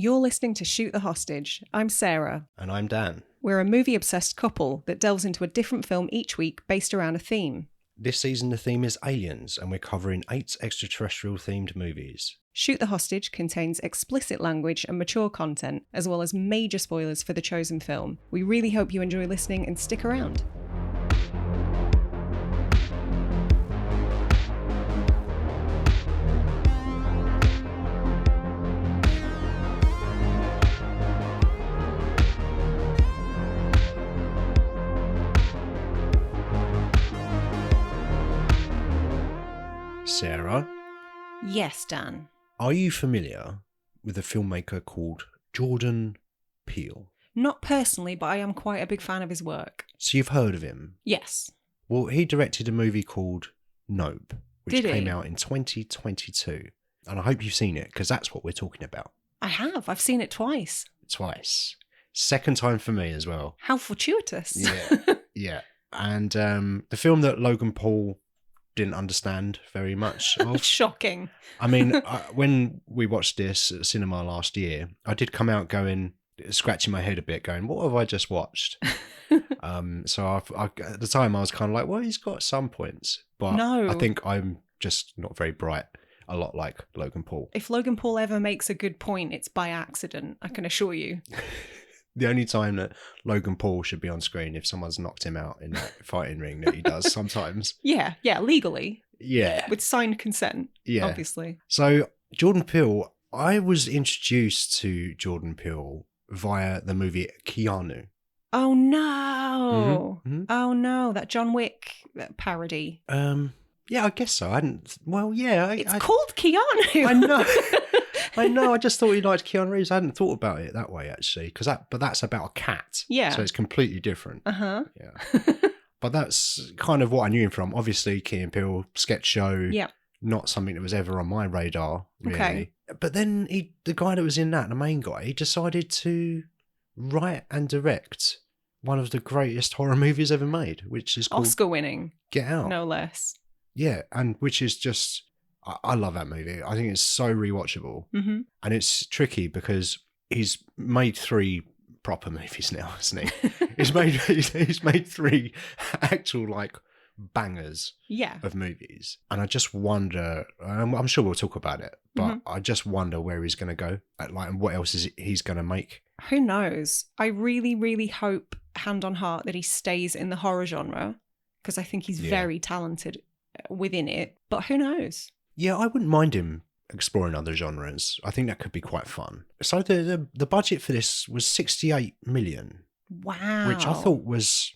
You're listening to Shoot the Hostage. I'm Sarah. And I'm Dan. We're a movie-obsessed couple that delves into a different film each week based around a theme. This season the theme is aliens, and we're covering 8 extraterrestrial themed movies. Shoot the Hostage contains explicit language and mature content, as well as major spoilers for the chosen film. We really hope you enjoy listening and stick around. Sarah, Yes, Dan. are you familiar with a filmmaker called Jordan Peele? Not personally, but I am quite a big fan of his work. So you've heard of him? Yes. Well, he directed a movie called Nope, which Did he? came out in 2022. And I hope you've seen it, because that's what we're talking about. I have. I've seen it twice. Twice. Second time for me as well. How fortuitous. Yeah, yeah. And the film that Logan Paul didn't understand very much of. Shocking. I mean, when we watched this at the cinema last year, I did come out scratching my head a bit, going, what have I just watched? So at the time I was kind of like, well, he's got some points, but No. I think I'm just not very bright, a lot like Logan Paul. If Logan Paul ever makes a good point, it's by accident, I can assure you. The only time that Logan Paul should be on screen if someone's knocked him out in that fighting ring that he does sometimes. Yeah, legally. Yeah. With signed consent, Yeah. obviously. So Jordan Peele, I was introduced to Jordan Peele via the movie Keanu. Oh no. Mhm. Oh no, that John Wick parody. Yeah, I guess so. I hadn't. Well, yeah, It's called Keanu. I know. I know. I just thought he liked Keanu Reeves. I hadn't thought about it that way actually, but that's about a cat. Yeah. So it's completely different. Uh-huh. Yeah. But that's kind of what I knew him from. Obviously, Key and Peele sketch show. Yeah. Not something that was ever on my radar, really. Okay. But then the guy that was in that, the main guy, he decided to write and direct one of the greatest horror movies ever made, which is called Oscar winning, Get Out. no less. Yeah, and which is just, I love that movie. I think it's so rewatchable. Mm-hmm. And it's tricky because he's made 3 proper movies now, hasn't he? he's made 3 actual like bangers Yeah. of movies. And I just wonder, I'm sure we'll talk about it, but I just wonder where he's going to go and what else he's going to make. Who knows? I really, really hope, hand on heart, that he stays in the horror genre, because I think he's very talented within it. But who knows? Yeah, I wouldn't mind him exploring other genres. I think that could be quite fun. So the budget for this was 68 million. Wow. Which I thought was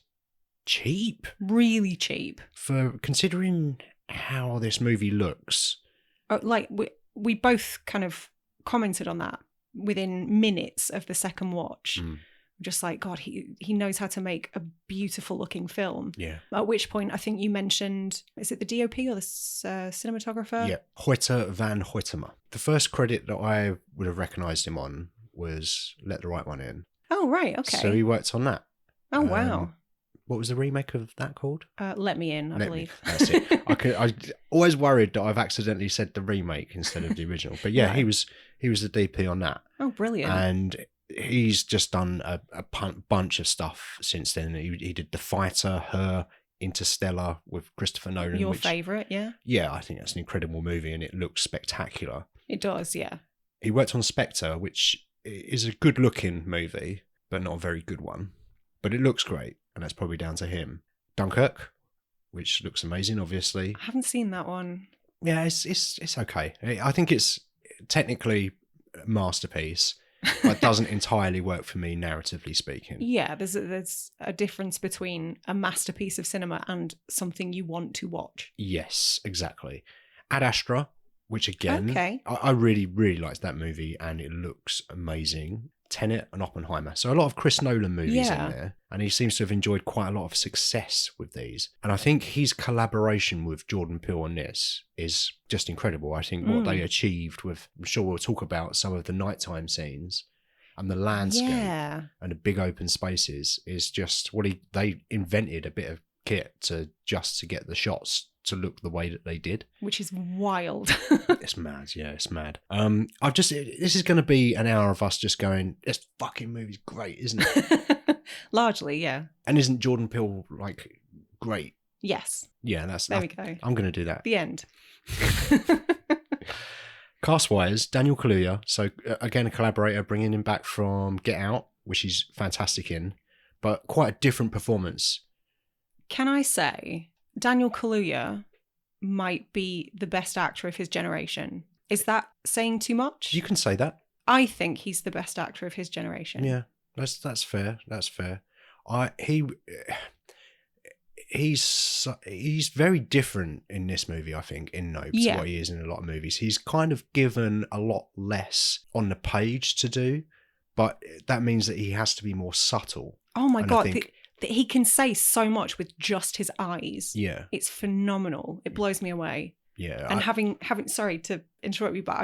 cheap. Really cheap. For considering how this movie looks. Like, we both kind of commented on that within minutes of the second watch. Just like, God, he knows how to make a beautiful looking film. Yeah. At which point, I think you mentioned, is it the DOP or the cinematographer? Yeah, Hoyte van Hoytema. The first credit that I would have recognised him on was Let the Right One In. Oh, right, okay. So he worked on that. Oh, wow. What was the remake of that called? Let Me In, I believe. That's it. I always worried that I've accidentally said the remake instead of the original. But yeah, Right. he was the DP on that. Oh, brilliant. And he's just done a bunch of stuff since then. He did The Fighter, Her, Interstellar with Christopher Nolan. Your favourite, yeah? Yeah, I think that's an incredible movie and it looks spectacular. It does, yeah. He worked on Spectre, which is a good looking movie, but not a very good one. But it looks great, and that's probably down to him. Dunkirk, which looks amazing, obviously. I haven't seen that one. Yeah, it's okay. I think it's technically a masterpiece, but doesn't entirely work for me, narratively speaking. Yeah, there's a difference between a masterpiece of cinema and something you want to watch. Yes, exactly. Ad Astra, which again, Okay. I really, really liked that movie, and it looks amazing. Tenet and Oppenheimer. So a lot of Chris Nolan movies in there. And he seems to have enjoyed quite a lot of success with these. And I think his collaboration with Jordan Peele on this is just incredible. I think what they achieved with, I'm sure we'll talk about some of the nighttime scenes and the landscape and the big open spaces is just what they invented a bit of kit to get the shots to look the way that they did. Which is wild. It's mad, yeah, it's mad. This is going to be an hour of us just going, this fucking movie's great, isn't it? Largely, yeah. And isn't Jordan Peele, like, great? Yes. Yeah, there we go. I'm going to do that. The end. Cast-wise, Daniel Kaluuya, so again, a collaborator, bringing him back from Get Out, which he's fantastic in, but quite a different performance. Can I say, Daniel Kaluuya might be the best actor of his generation? Is that saying too much? You can say that. I think he's the best actor of his generation. Yeah, that's fair. That's fair. He's very different in this movie, I think, in Nope, to what he is in a lot of movies. He's kind of given a lot less on the page to do, but that means that he has to be more subtle. Oh my God, he can say so much with just his eyes. Yeah. It's phenomenal. It blows me away. Yeah. And having sorry to interrupt you, but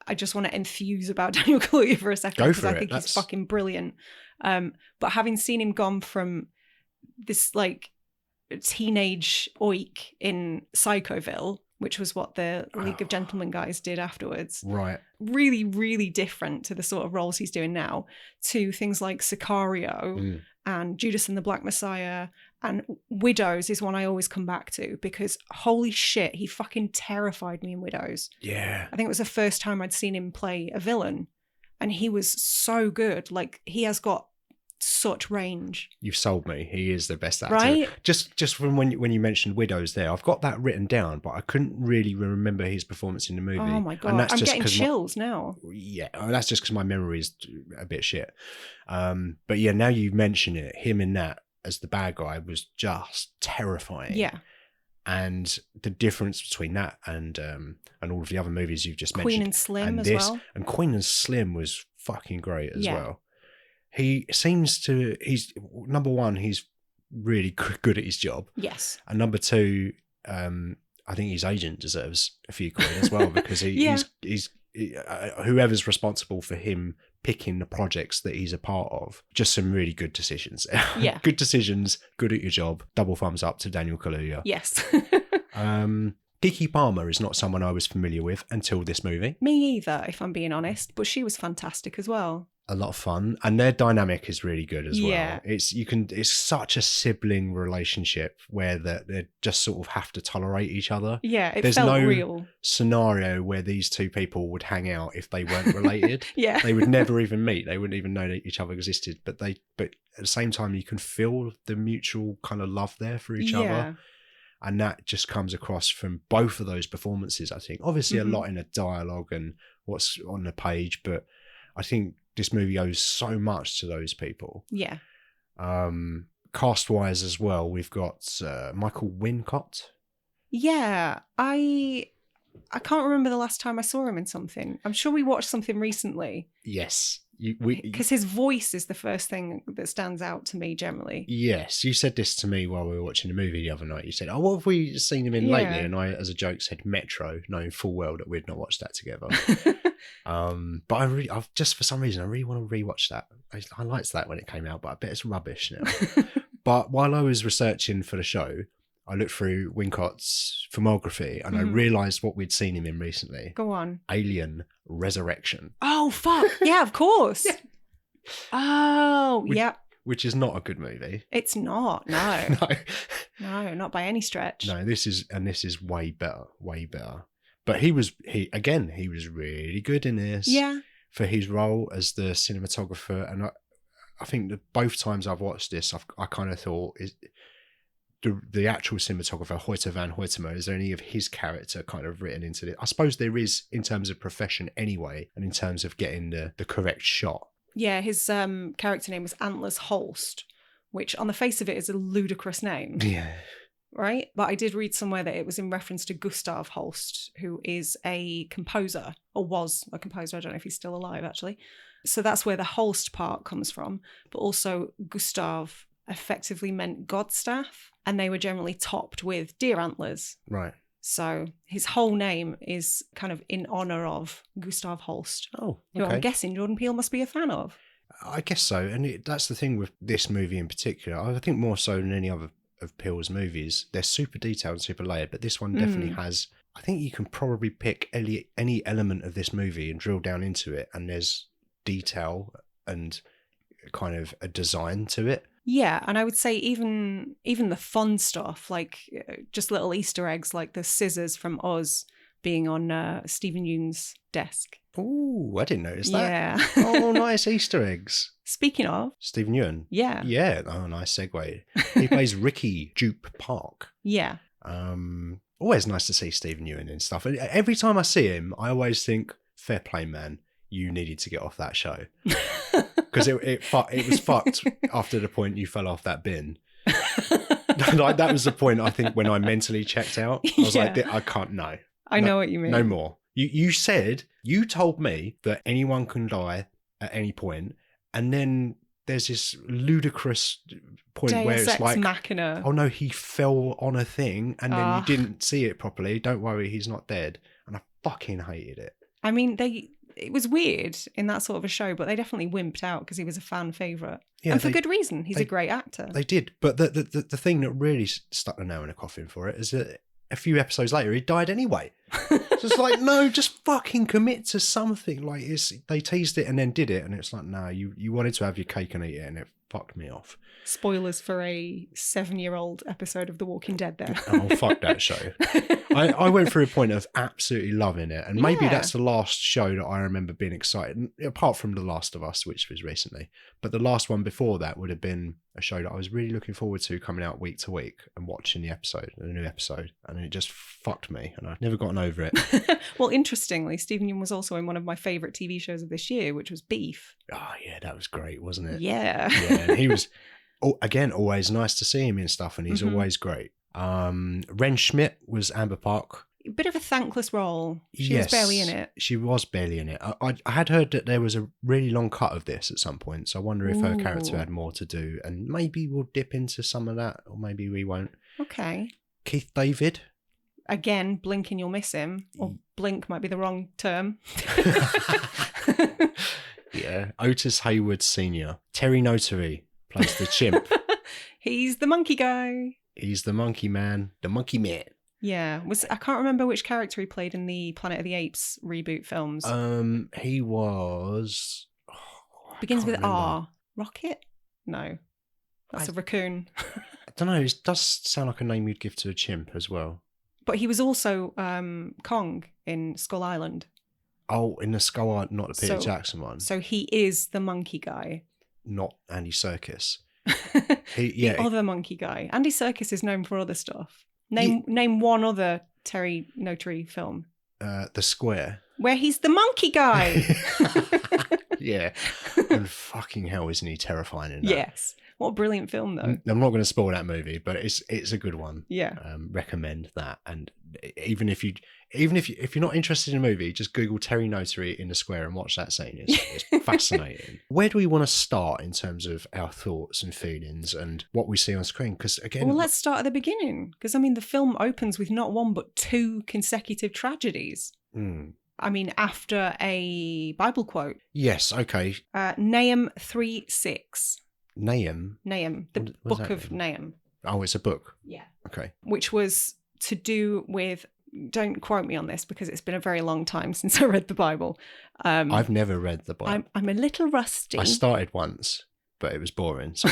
I just want to enthuse about Daniel Kaluuya for a second, because I think he's fucking brilliant. But having seen him gone from this like teenage oik in Psychoville, which was what the League of Gentlemen guys did afterwards. Right. Really, really different to the sort of roles he's doing now, to things like Sicario and Judas and the Black Messiah, and Widows is one I always come back to, because holy shit, he fucking terrified me in Widows. Yeah. I think it was the first time I'd seen him play a villain, and he was so good. Like, he has got such range. You've sold me. He is the best actor. Right? Just from when you mentioned Widows there, I've got that written down, but I couldn't really remember his performance in the movie. Oh my God. And I'm getting chills now. Yeah, that's just because my memory is a bit shit. But yeah, now you mention it, him in that as the bad guy was just terrifying. Yeah. And the difference between that and all of the other movies you've just mentioned. Queen and Slim as well. And Queen and Slim was fucking great as well. He's number one, he's really good at his job. Yes. And number two, I think his agent deserves a few quid as well, because he's whoever's responsible for him picking the projects that he's a part of, just some really good decisions. Yeah. Good decisions, good at your job. Double thumbs up to Daniel Kaluuya. Yes. Keke Palmer is not someone I was familiar with until this movie. Me either, if I'm being honest, but she was fantastic as well. A lot of fun, and their dynamic is really good as well. It's such a sibling relationship where they just sort of have to tolerate each other. Yeah, There's felt no real scenario where these two people would hang out if they weren't related. Yeah, they would never even meet. They wouldn't even know that each other existed. But at the same time, you can feel the mutual kind of love there for each other. And that just comes across from both of those performances, I think. Obviously, a lot in the dialogue and what's on the page, but I think this movie owes so much to those people. Yeah. Cast-wise as well, we've got Michael Wincott. Yeah, I can't remember the last time I saw him in something. I'm sure we watched something recently. Yes. Because his voice is the first thing that stands out to me generally. Yes, you said this to me while we were watching the movie the other night. You said, "Oh, what have we seen him in lately?" And I, as a joke, said Metro, knowing full well that we'd not watched that together. But I've just for some reason I really want to rewatch that. I liked that when it came out, but I bet it's rubbish now. But while I was researching for the show, I looked through Wincott's filmography and I realised what we'd seen him in recently. Go on. Alien Resurrection. Oh, fuck. Yeah, of course. Yeah. Oh, yeah. Which is not a good movie. It's not, no. No. No, not by any stretch. No, this is way better, way better. But he was really good in this. Yeah. For his role as the cinematographer. And I think that both times I've watched this, I kind of thought, is the actual cinematographer, Hoyte van Hoytema, is there any of his character kind of written into it? I suppose there is in terms of profession anyway, and in terms of getting the correct shot. Yeah, his character name was Antlers Holst, which on the face of it is a ludicrous name. Yeah. Right? But I did read somewhere that it was in reference to Gustav Holst, who is a composer, or was a composer. I don't know if he's still alive, actually. So that's where the Holst part comes from. But also Gustav effectively meant Godstaff, and they were generally topped with deer antlers. Right. So his whole name is kind of in honour of Gustav Holst. Oh, okay. Who I'm guessing Jordan Peele must be a fan of. I guess so. And that's the thing with this movie in particular. I think more so than any other of Peele's movies. They're super detailed and super layered, but this one definitely has... I think you can probably pick any element of this movie and drill down into it, and there's detail and kind of a design to it. Yeah, and I would say even the fun stuff, like just little Easter eggs, like the scissors from Oz being on Stephen Yeun's desk. Ooh, I didn't notice that. Yeah. Oh, nice Easter eggs. Speaking of... Stephen Yeun. Yeah. Yeah. Oh, nice segue. He plays Ricky Jupe Park. Yeah. Always nice to see Stephen Yeun and stuff. And every time I see him, I always think, fair play, man. You needed to get off that show. Because it was fucked after the point you fell off that bin. Like, that was the point, I think, when I mentally checked out. I was like, I can't, no. I know what you mean. No more. You told me that anyone can die at any point, and then there's this ludicrous point Deus where it's Ex like, Machina. oh no, he fell on a thing, and then you didn't see it properly. Don't worry, he's not dead. And I fucking hated it. I mean, it was weird in that sort of a show, but they definitely wimped out because he was a fan favourite. Yeah, and for good reason. He's a great actor. They did. But the thing that really stuck the nail in a coffin for it is that a few episodes later, he died anyway. So it's like, no, just fucking commit to something. Like, they teased it and then did it, and it's like, no, you wanted to have your cake and eat it, and it fucked me off. Spoilers for a 7-year-old episode of The Walking Dead there. Oh, fuck that show. I went through a point of absolutely loving it, and maybe that's the last show that I remember being excited, apart from The Last of Us, which was recently. But the last one before that would have been a show that I was really looking forward to coming out week to week and watching the new episode, and it just fucked me, and I've never gotten over it. Well, interestingly, Stephen Yeun was also in one of my favourite TV shows of this year, which was Beef. Oh, yeah, that was great, wasn't it? Yeah. Yeah, and he was, again, always nice to see him in stuff, and he's always great. Ren Schmidt was Amber Park. A bit of a thankless role. She was barely in it. She was barely in it. I had heard that there was a really long cut of this at some point, so I wonder if her character had more to do, and maybe we'll dip into some of that, or maybe we won't. Okay. Keith David. Again, blink and you'll miss him. Or blink might be the wrong term. Yeah. Otis Hayward Sr. Terry Notary plays the chimp. He's the monkey guy. He's the monkey man. The monkey man. Yeah. I can't remember which character he played in the Planet of the Apes reboot films. He was... Begins with R. Rocket? No. That's a raccoon. I don't know. It does sound like a name you'd give to a chimp as well. But he was also Kong in Skull Island. Oh, in the Skull Island, not the Peter Jackson one. So he is the monkey guy. Not Andy Serkis. The other monkey guy. Andy Serkis is known for other stuff. Name one other Terry Notary film. The Square. Where he's the monkey guy. Yeah. And fucking hell, isn't he terrifying in that? Yes. What a brilliant film, though. I'm not going to spoil that movie, but it's a good one. Yeah. Recommend that. And even if you're not interested in a movie, just Google Terry Notary in the Square and watch that scene. It's fascinating. Where do we want to start in terms of our thoughts and feelings and what we see on screen? Because again, well, let's start at the beginning. Because I mean, the film opens with not one but two consecutive tragedies. I mean, after a Bible quote. Yes. Okay. Nahum 3:6. Nahum, the book of Nahum. Oh, it's a book. Yeah. Okay. Which was to do with, don't quote me on this because it's been a very long time since I read the Bible. I've never read the Bible. I'm a little rusty. I started once, but it was boring. So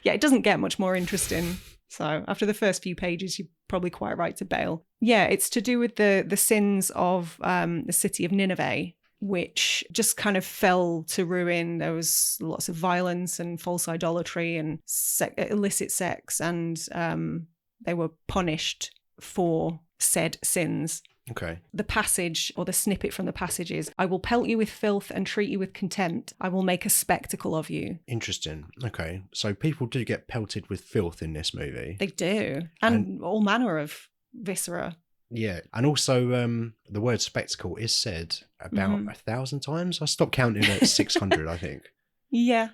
yeah, it doesn't get much more interesting. So after the first few pages, you're probably quite right to bail. Yeah, it's to do with the sins of the city of Nineveh, which just kind of fell to ruin. There was lots of violence and false idolatry and illicit sex, and they were punished for said sins. Okay. The passage, or the snippet from the passage is, I will pelt you with filth and treat you with contempt. I will make a spectacle of you. Interesting. Okay. So people do get pelted with filth in this movie. They do. And all manner of viscera. Yeah. And also the word spectacle is said about 1,000 times. I stopped counting at 600, I think. Yeah.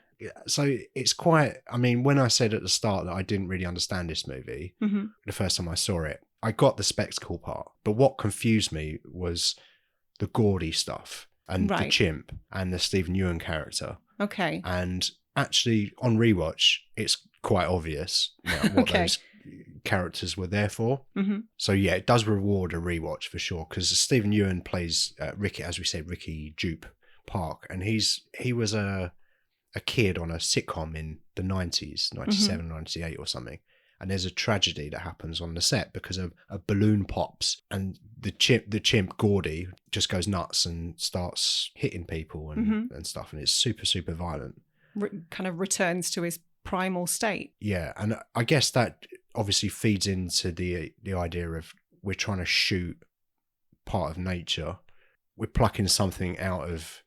So it's quite, I mean, when I said at the start that I didn't really understand this movie, the first time I saw it, I got the spectacle part. But what confused me was the gaudy stuff and the chimp and the Stephen Yeun character. Okay. And actually on rewatch, it's quite obvious what those characters were there for. Mm-hmm. So yeah, it does reward a rewatch for sure, because Stephen Yeun plays Ricky, as we said, Ricky Jupe Park, and he was a kid on a sitcom in the 90s, 97, 98 or something. And there's a tragedy that happens on the set because a balloon pops, and the chimp Gordy just goes nuts and starts hitting people and stuff, and it's super, super violent. Kind of returns to his primal state. Yeah, and I guess that obviously feeds into the idea of we're trying to shoot part of nature. We're plucking something out of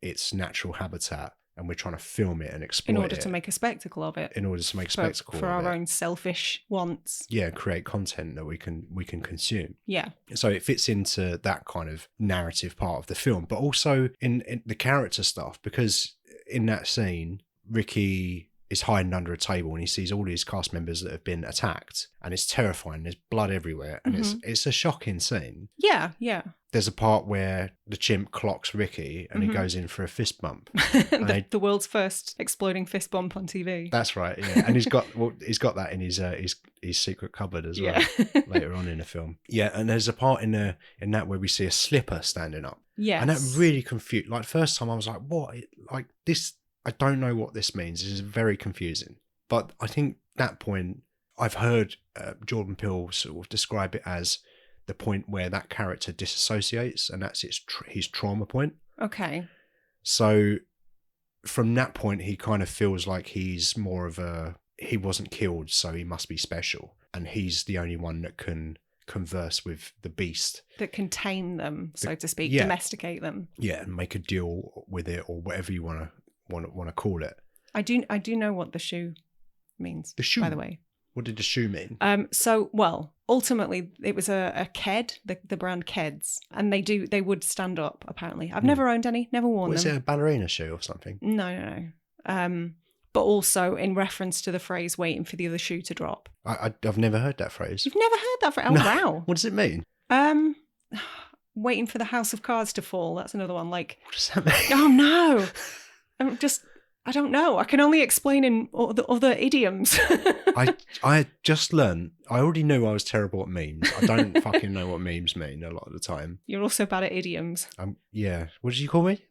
its natural habitat, and we're trying to film it and exploit it. In order to make a spectacle of it. In order to make a spectacle for of our it. own selfish wants. Yeah, create content that we can consume. Yeah. So it fits into that kind of narrative part of the film, but also in the character stuff, because in that scene, Ricky is hiding under a table and he sees all these cast members that have been attacked, and it's terrifying. There's blood everywhere, and it's a shocking scene. Yeah, yeah. There's a part where the chimp clocks Ricky and he goes in for a fist bump. the world's first exploding fist bump on TV. That's right, yeah. And he's got that in his secret cupboard as well later on in the film. Yeah, and there's a part in that where we see a slipper standing up. Yes. And that really confused. Like, first time I was like, what? Like this, I don't know what this means. This is very confusing. But I think that point, I've heard Jordan Peele sort of describe it as the point where that character disassociates, and that's his trauma point. Okay. So from that point, he kind of feels like he's more of he wasn't killed, so he must be special. And he's the only one that can converse with the beast. That can tame them, so to speak, domesticate them. Yeah, and make a deal with it, or whatever you want to call it. I do know what the shoe means, the shoe, by the way. What did the shoe mean? Ultimately, it was a Ked, the brand Keds, and they would stand up, apparently. I've never owned any, never worn them. Was it a ballerina shoe or something? No. But also in reference to the phrase waiting for the other shoe to drop. I've never heard that phrase. You've never heard that phrase? Oh, no. Wow. What does it mean? Waiting for the house of cards to fall. That's another one. Like, what does that mean? Oh, no. I don't know. I can only explain in the other idioms. I just learned. I already knew I was terrible at memes. I don't fucking know what memes mean a lot of the time. You're also bad at idioms. Yeah. What did you call me?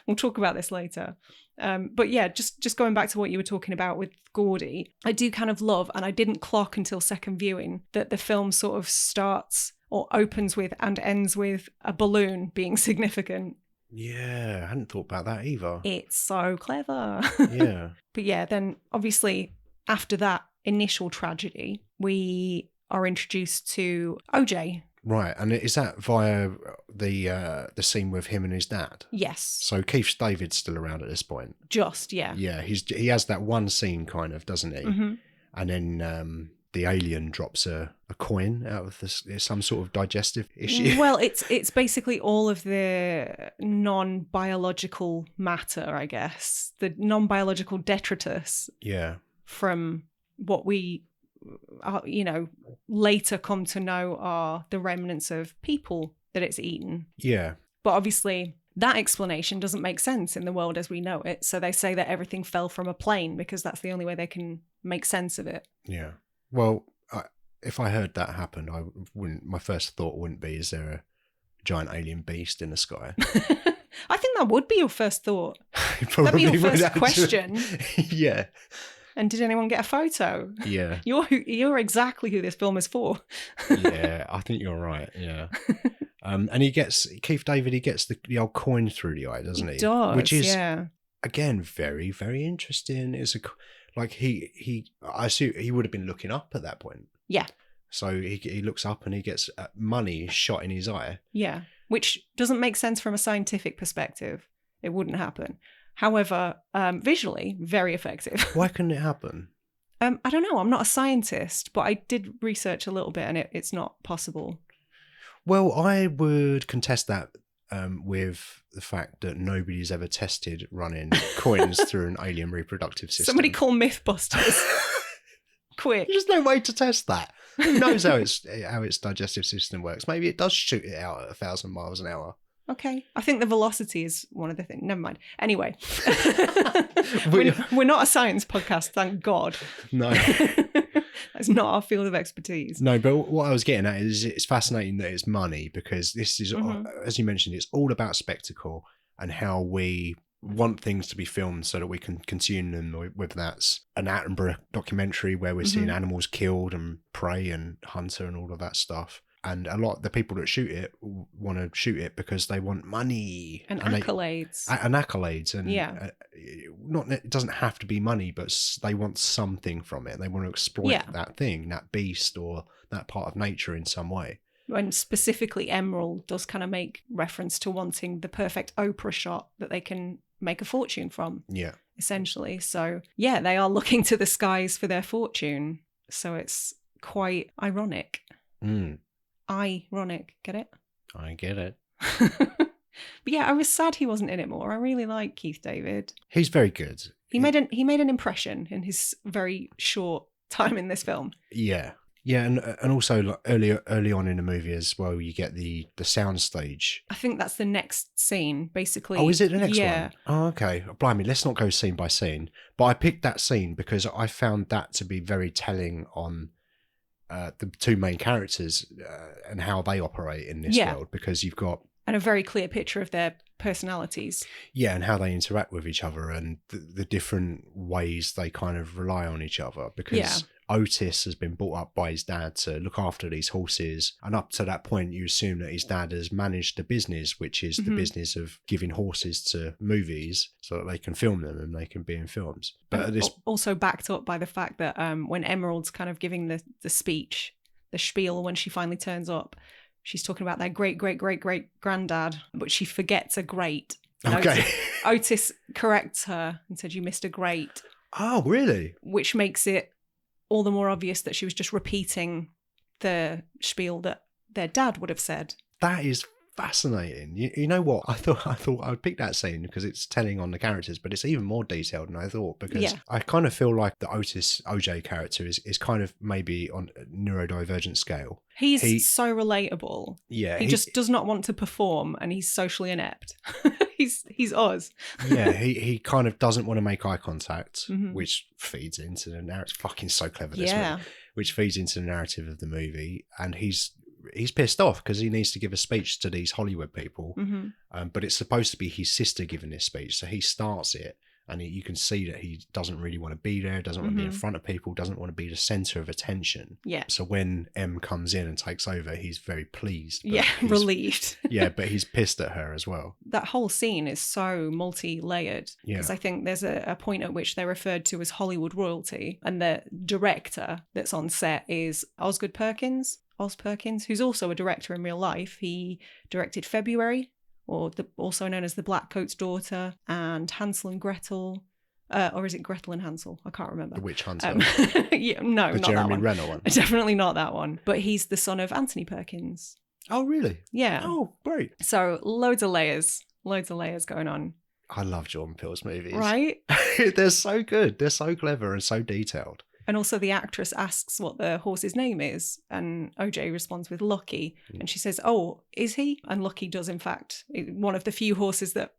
We'll talk about this later. But yeah, just going back to what you were talking about with Gordy, I do kind of love, and I didn't clock until second viewing, that the film sort of starts or opens with and ends with a balloon being significant. Yeah, I hadn't thought about that either. It's so clever. Yeah. But yeah, then obviously after that initial tragedy, we are introduced to OJ. Right, and is that via the scene with him and his dad? Yes. So Keith David's still around at this point. Yeah. Yeah, he has that one scene kind of, doesn't he? Mm-hmm. And then the alien drops a coin out of some sort of digestive issue. Well, it's basically all of the non-biological matter, I guess. The non-biological detritus. Yeah. From what we, later come to know are the remnants of people that it's eaten. Yeah. But obviously that explanation doesn't make sense in the world as we know it. So they say that everything fell from a plane because that's the only way they can make sense of it. Yeah. Well, if I heard that happen, my first thought wouldn't be, is there a giant alien beast in the sky? I think that would be your first thought. That'd be your first question. Yeah. And did anyone get a photo? Yeah. You're exactly who this film is for. Yeah, I think you're right. Yeah. And Keith David, he gets the old coin through the eye, doesn't he? He does, which is, yeah. Again, very, very interesting. It's I assume he would have been looking up at that point. Yeah. So he looks up and he gets money shot in his eye. Yeah, which doesn't make sense from a scientific perspective. It wouldn't happen. However, visually, very effective. Why couldn't it happen? I don't know. I'm not a scientist, but I did research a little bit and it's not possible. Well, I would contest that with the fact that nobody's ever tested running coins through an alien reproductive system. Somebody call Mythbusters. Quick. There's no way to test that. Who knows how its digestive system works? Maybe it does shoot it out at 1,000 miles an hour. Okay. I think the velocity is one of the things. Never mind. Anyway. We're not a science podcast, thank God. No. That's not our field of expertise. No, but what I was getting at is it's fascinating that it's money, because this is, as you mentioned, it's all about spectacle and how we want things to be filmed so that we can consume them, whether that's an Attenborough documentary where we're seeing animals killed and prey and hunter and all of that stuff. And a lot of the people that shoot it want to shoot it because they want money and accolades. And it doesn't have to be money, but they want something from it. They want to exploit that thing, that beast, or that part of nature in some way. And specifically, Emerald does kind of make reference to wanting the perfect Oprah shot that they can make a fortune from. Yeah. Essentially. So, yeah, they are looking to the skies for their fortune. So it's quite ironic. Ironic. Get it? I get it. But yeah, I was sad he wasn't in it more. I really like Keith David. He's very good. He made an impression in his very short time in this film. Yeah. Yeah, and also like early on in the movie as well, you get the sound stage. I think that's the next scene, basically. Oh, is it the next one? Oh, okay. Blimey, let's not go scene by scene. But I picked that scene because I found that to be very telling on the two main characters and how they operate in this world, because you've got... And a very clear picture of their personalities. Yeah, and how they interact with each other and the different ways they kind of rely on each other, because Otis has been brought up by his dad to look after these horses, and up to that point you assume that his dad has managed the business, which is the business of giving horses to movies so that they can film them and they can be in films. But also backed up by the fact that when Emerald's kind of giving the speech, the spiel, when she finally turns up, she's talking about their great-great-great-great-granddad, but she forgets a great. Okay. Otis corrects her and said, "You missed a great." Oh, really? Which makes it all the more obvious that she was just repeating the spiel that their dad would have said. That is fascinating. You know what? I thought I would pick that scene because it's telling on the characters, but it's even more detailed than I thought, because I kind of feel like the Otis OJ character is kind of maybe on a neurodivergent scale. He's so relatable. Yeah. He just does not want to perform, and he's socially inept. He's Oz. Yeah, he kind of doesn't want to make eye contact, which feeds into the narrative. It's fucking so clever, this movie. Which feeds into the narrative of the movie, and he's pissed off because he needs to give a speech to these Hollywood people, but it's supposed to be his sister giving this speech, so he starts it, and you can see that he doesn't really want to be there, doesn't want to be in front of people, doesn't want to be the centre of attention. Yeah. So when M comes in and takes over, he's very pleased. Relieved. Yeah, but he's pissed at her as well. That whole scene is so multi-layered, because I think there's a point at which they're referred to as Hollywood royalty, and the director that's on set is Oz Perkins, who's also a director in real life. He directed February, also known as The Black Coat's Daughter, and Hansel and Gretel, or is it Gretel and Hansel? I can't remember. The Witch Hunter. No, the not Jeremy that one. Renner one. Definitely not that one. But he's the son of Anthony Perkins. Oh, really? Yeah. Oh, great. So loads of layers going on. I love Jordan Peele's movies. Right? They're so good. They're so clever and so detailed. And also the actress asks what the horse's name is, and OJ responds with Lucky, and she says, "Oh, is he?" And Lucky does, in fact, one of the few horses that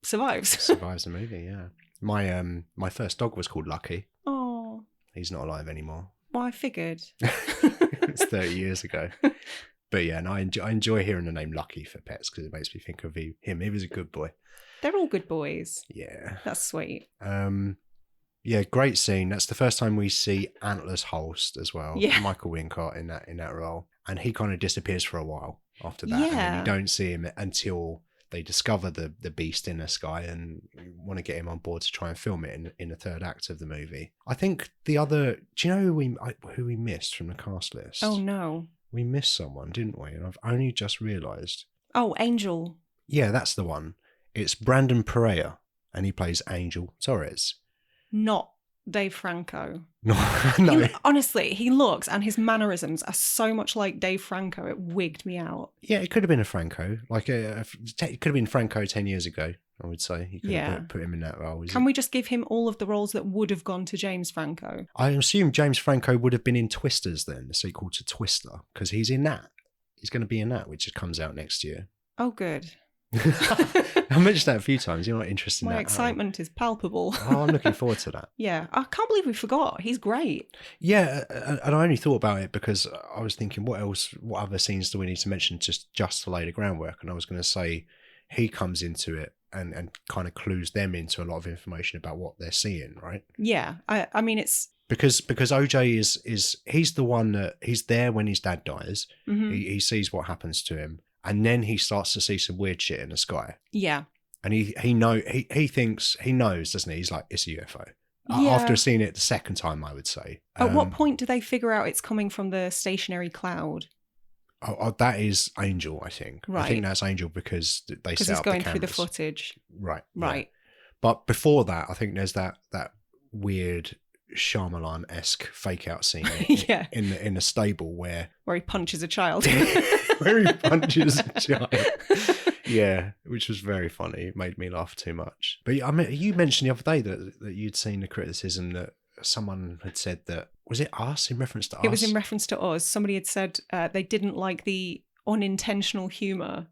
survives. Survives the movie, yeah. My first dog was called Lucky. Oh. He's not alive anymore. Well, I figured. It's 30 years ago. But yeah, and I enjoy hearing the name Lucky for pets because it makes me think of him. He was a good boy. They're all good boys. Yeah. That's sweet. Yeah, great scene. That's the first time we see Antler's Holst as well. Yeah. Michael Wincott in that role. And he kind of disappears for a while after that. Yeah. And then you don't see him until they discover the beast in the sky and want to get him on board to try and film it in the third act of the movie. I think do you know who we missed from the cast list? Oh, no. We missed someone, didn't we? And I've only just realised. Oh, Angel. Yeah, that's the one. It's Brandon Perea, and he plays Angel Torres. Not Dave Franco. No. Honestly, he looks and his mannerisms are so much like Dave Franco. It wigged me out. Yeah, it could have been a Franco. It could have been Franco 10 years ago, I would say. You could have put him in that role. Can we just give him all of the roles that would have gone to James Franco? I assume James Franco would have been in Twisters then, the sequel to Twister, because he's in that. He's going to be in that, which comes out next year. Oh, good. I mentioned that a few times. You're not interested in that. My excitement is palpable. I'm looking forward to that. Yeah. I can't believe we forgot. He's great. Yeah, and I only thought about it because I was thinking, what other scenes do we need to mention just to lay the groundwork? And I was going to say he comes into it and kind of clues them into a lot of information about what they're seeing, right? Yeah. I mean, it's... Because OJ is he's the one that he's there when his dad dies. Mm-hmm. He sees what happens to him, and then he starts to see some weird shit in the sky. Yeah, and he thinks he knows, doesn't he? He's like, it's a UFO. Yeah. After seeing it the second time, I would say. At what point do they figure out it's coming from the stationary cloud? That is Angel, I think. Right. I think that's Angel because they set up the cameras. Because he's going through the footage. Right. Right. Yeah. But before that, I think there's that weird Shyamalan-esque fake out scene in the stable where he punches a child. Yeah, which was very funny. It made me laugh too much. But I mean, you mentioned the other day that you'd seen the criticism that someone had said that, was it Us, in reference to Us? It was in reference to Us. Somebody had said they didn't like the unintentional humour.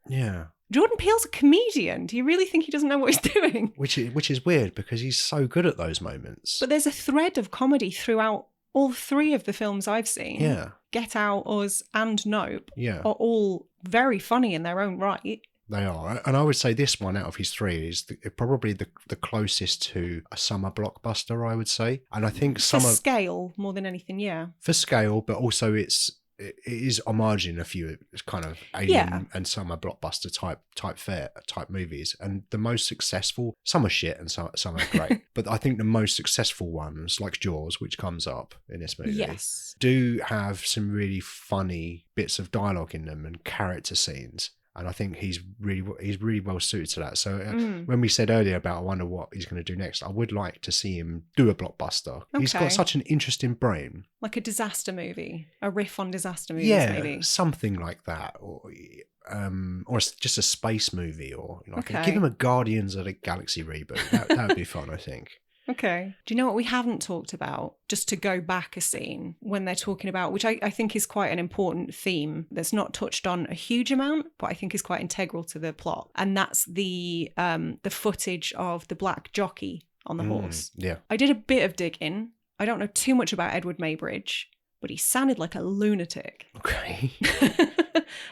Yeah. Jordan Peele's a comedian. Do you really think he doesn't know what he's doing? Which is weird because he's so good at those moments. But there's a thread of comedy throughout all three of the films I've seen. Yeah. Get Out, Us, and Nope are all very funny in their own right. They are. And I would say this one out of his three is probably the closest to a summer blockbuster, I would say. And I think For scale, more than anything, yeah. For scale, but also it is homaging a few kind of alien and summer blockbuster type movies, and the most successful, some are shit and some are great, but I think the most successful ones, like Jaws, which comes up in this movie, do have some really funny bits of dialogue in them and character scenes. And I think he's really well suited to that. So when we said earlier about I wonder what he's going to do next, I would like to see him do a blockbuster. Okay. He's got such an interesting brain. Like a disaster movie, a riff on disaster movies, maybe. Something like that, or just a space movie, or give him a Guardians of the Galaxy reboot. That would be fun, I think. Okay. Do you know what we haven't talked about? Just to go back a scene when they're talking about, which I think is quite an important theme that's not touched on a huge amount, but I think is quite integral to the plot. And that's the footage of the black jockey on the horse. Yeah. I did a bit of digging. I don't know too much about Edward Maybridge, but he sounded like a lunatic. Okay.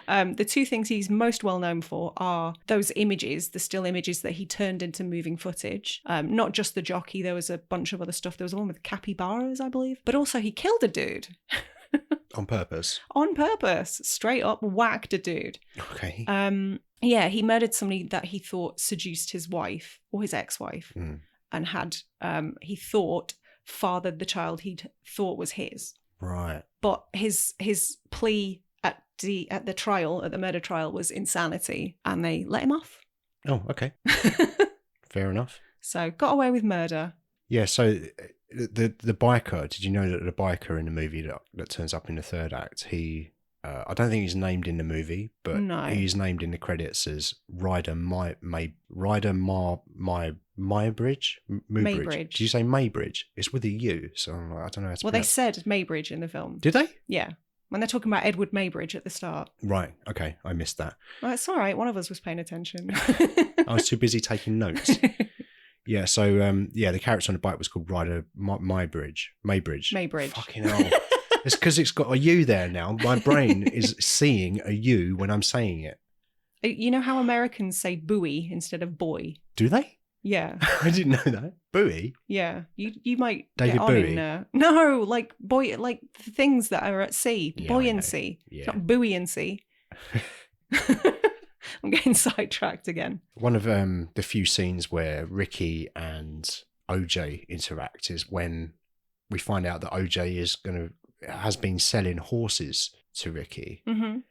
The two things he's most well known for are those images, the still images that he turned into moving footage. Not just the jockey, there was a bunch of other stuff. There was one with capybaras, I believe. But also he killed a dude. On purpose? On purpose. Straight up whacked a dude. Okay. Yeah, he murdered somebody that he thought seduced his wife or his ex-wife and had, he thought, fathered the child he thought was his. Right. But his plea at the trial, at the murder trial, was insanity, and they let him off. Oh, okay. Fair enough. So got away with murder. Yeah. So the biker. Did you know that the biker in the movie that turns up in the third act? He, I don't think he's named in the movie, but he's named in the credits as Ryder Maybridge. Did you say Maybridge? It's with a U, so I don't know how to pronounce. They said Maybridge in the film. Did they? Yeah. When they're talking about Edward Maybridge at the start. Right. Okay. I missed that. Well, it's all right. One of us was paying attention. I was too busy taking notes. Yeah. So, the character on the bike was called Ryder Maybridge. Fucking hell. It's because it's got a U there now. My brain is seeing a U when I'm saying it. You know how Americans say buoy instead of boy? Do they? Yeah. I didn't know that. Buoy? Yeah. You might David get on Bowie? No, like the things that are at sea. Yeah, buoyancy. Yeah. It's not buoyancy. I'm getting sidetracked again. One of the few scenes where Ricky and OJ interact is when we find out that OJ has been selling horses to Ricky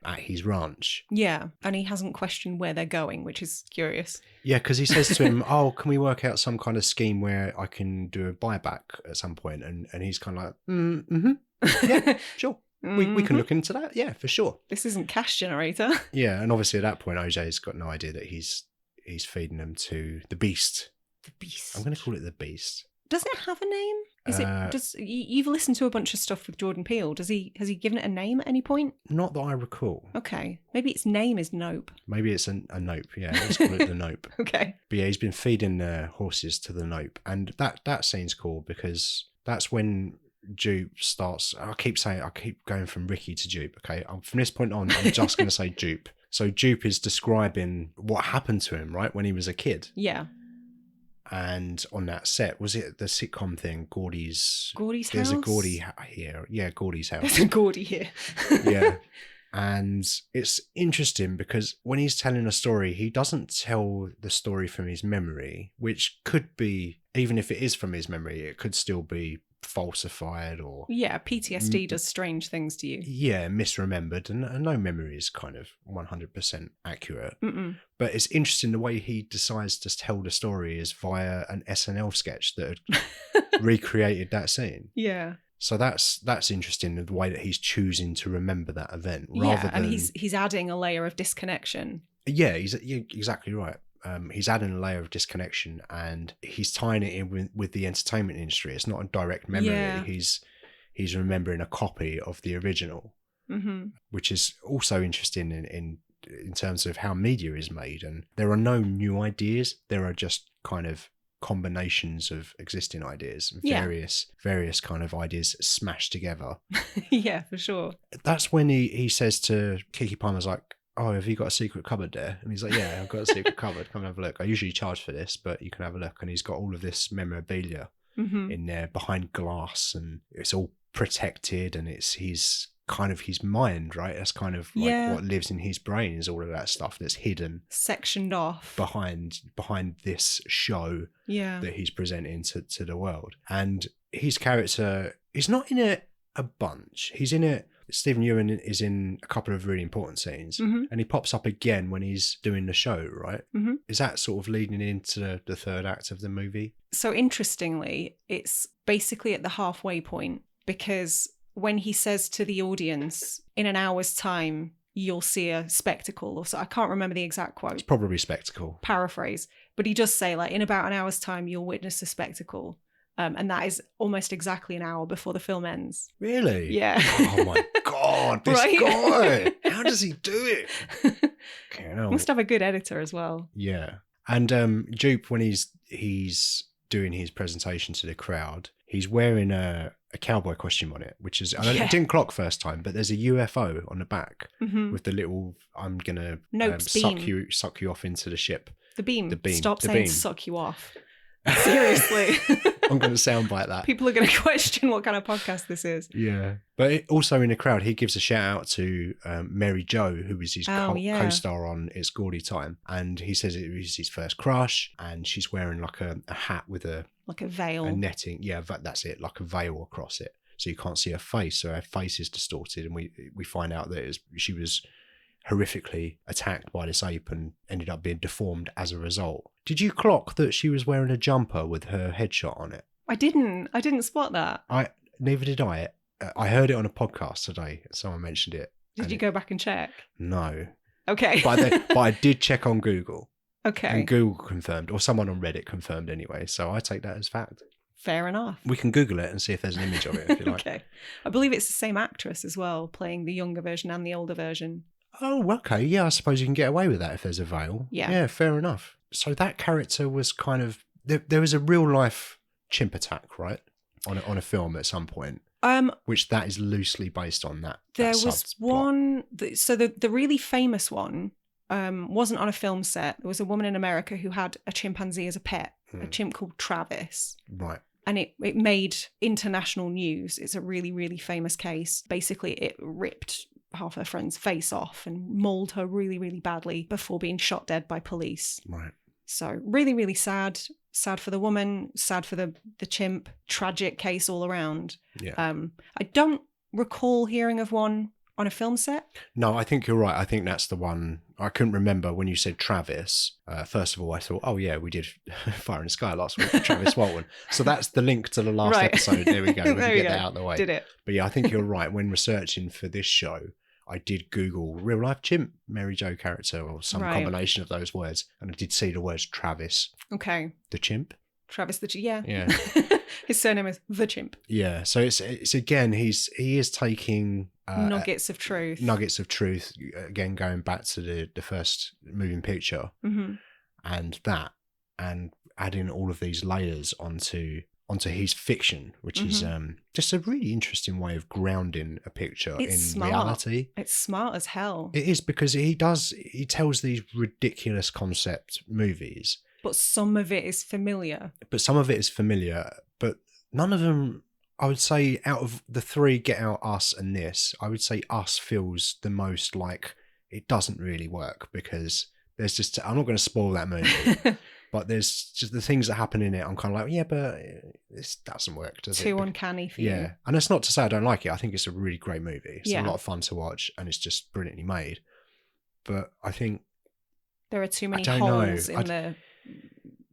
at his ranch. Yeah, and he hasn't questioned where they're going, which is curious. Yeah, because he says to him, "Oh, can we work out some kind of scheme where I can do a buyback at some point?" And he's kind of like, yeah, sure. We can look into that. Yeah, for sure. This isn't Cash Generator. Yeah, and obviously at that point, OJ's got no idea that he's feeding them to the beast. The beast. I'm going to call it the beast. Does it have a name? Is it? You've listened to a bunch of stuff with Jordan Peele? Has he given it a name at any point? Not that I recall. Okay, maybe its name is Nope. Maybe it's a Nope. Yeah, let's call it the Nope. Okay. But yeah, he's been feeding horses to the Nope, and that scene's cool because that's when Jupe starts. I keep going from Ricky to Jupe. Okay, from this point on, I'm just going to say Jupe. So Jupe is describing what happened to him, right, when he was a kid. Yeah. And on that set, was it the sitcom thing, Gordy's There's house? There's a Gordy here. Yeah, Gordy's house. There's a Gordy here. Yeah. And it's interesting because when he's telling a story, he doesn't tell the story from his memory, which could be, even if it is from his memory, it could still be falsified or... Yeah, PTSD does strange things to you. Yeah, misremembered, and no memory is kind of 100% accurate. Mm-mm. But it's interesting the way he decides to tell the story is via an SNL sketch that had recreated that scene. Yeah. So that's interesting, the way that he's choosing to remember that event rather than... and he's adding a layer of disconnection. Yeah, you're exactly right. He's adding a layer of disconnection, and he's tying it in with the entertainment industry. It's not a direct memory. Yeah. He's remembering a copy of the original, which is also interesting in terms of how media is made. And there are no new ideas. There are just kind of combinations of existing ideas, various kind of ideas smashed together. Yeah, for sure. That's when he says to Keke Palmer's like, "Oh, have you got a secret cupboard there?" And he's like, "Yeah, I've got a secret cupboard. Come and have a look. I usually charge for this, but you can have a look." And he's got all of this memorabilia in there behind glass, and it's all protected, and it's his mind, right? That's kind of like what lives in his brain is all of that stuff that's hidden, sectioned off behind this show that he's presenting to the world. And his character is not in it a bunch. He's in it. Stephen Ewan is in a couple of really important scenes, and he pops up again when he's doing the show, right? Is that sort of leading into the third act of the movie? So interestingly, it's basically at the halfway point, because when he says to the audience, in an hour's time, you'll see a spectacle, or so, I can't remember the exact quote. It's probably spectacle. Paraphrase. But he does say, like, in about an hour's time, you'll witness a spectacle. And that is almost exactly an hour before the film ends. Really? Yeah. Oh my God, this guy. How does he do it? Must have a good editor as well. Yeah. And Jupe, when he's doing his presentation to the crowd, he's wearing a cowboy costume on it, which is, I didn't clock first time, but there's a UFO on the back with the little, I'm going to suck you off into the ship. The beam. Stop saying suck you off. Seriously. I'm going to soundbite that. People are going to question what kind of podcast this is. Yeah. But also in the crowd, he gives a shout out to Mary Jo, who was his co-star on It's Gordy Time. And he says it was his first crush, and she's wearing like a hat with a veil. A netting. Yeah, that's it. Like a veil across it. So you can't see her face. So her face is distorted. And we find out that she was horrifically attacked by this ape and ended up being deformed as a result. Did you clock that she was wearing a jumper with her headshot on it? I didn't spot that. Neither did I. I heard it on a podcast today. Someone mentioned it. Did you go back and check? No. Okay. But I did check on Google. Okay. And Google confirmed, or someone on Reddit confirmed anyway. So I take that as fact. Fair enough. We can Google it and see if there's an image of it if you like. Okay. I believe it's the same actress as well, playing the younger version and the older version. Oh, okay. Yeah, I suppose you can get away with that if there's a veil. Yeah. Yeah, fair enough. So that character was kind of... There was a real-life chimp attack, right? On a film at some point. Which that is loosely based on that. There was one... So the really famous one wasn't on a film set. There was a woman in America who had a chimpanzee as a pet. A chimp called Travis. Right. And it made international news. It's a really, really famous case. Basically, it ripped half her friend's face off and mauled her really, really badly before being shot dead by police. Right. So really, really sad. Sad for the woman, sad for the chimp. Tragic case all around. Yeah. I don't recall hearing of one on a film set. No, I think you're right. I think that's the one. I couldn't remember when you said Travis. First of all, I thought, oh yeah, we did Fire in the Sky last week with Travis Walton. So that's the link to the last episode. There we go. We can get that out of the way. Did it. But yeah, I think you're right. When researching for this show, I did Google real life chimp Mary Jo character or some combination of those words. And I did see the words Travis. Okay. The chimp. Travis the Chimp. Yeah. His surname is the Chimp. Yeah. So it's again, he is taking nuggets of truth. Nuggets of truth. Again, going back to the first moving picture, and adding all of these layers onto his fiction, which is just a really interesting way of grounding a picture in reality. It's smart as hell. It is, because he tells these ridiculous concept movies. But some of it is familiar. But none of them, I would say, out of the three, Get Out, Us, and this, I would say Us feels the most like it doesn't really work, because there's just, I'm not going to spoil that movie, but there's just the things that happen in it. I'm kind of like, yeah, but this doesn't work, does it? Too uncanny for you. Yeah. And that's not to say I don't like it. I think it's a really great movie. It's a lot of fun to watch, and it's just brilliantly made. But I think there are too many holes in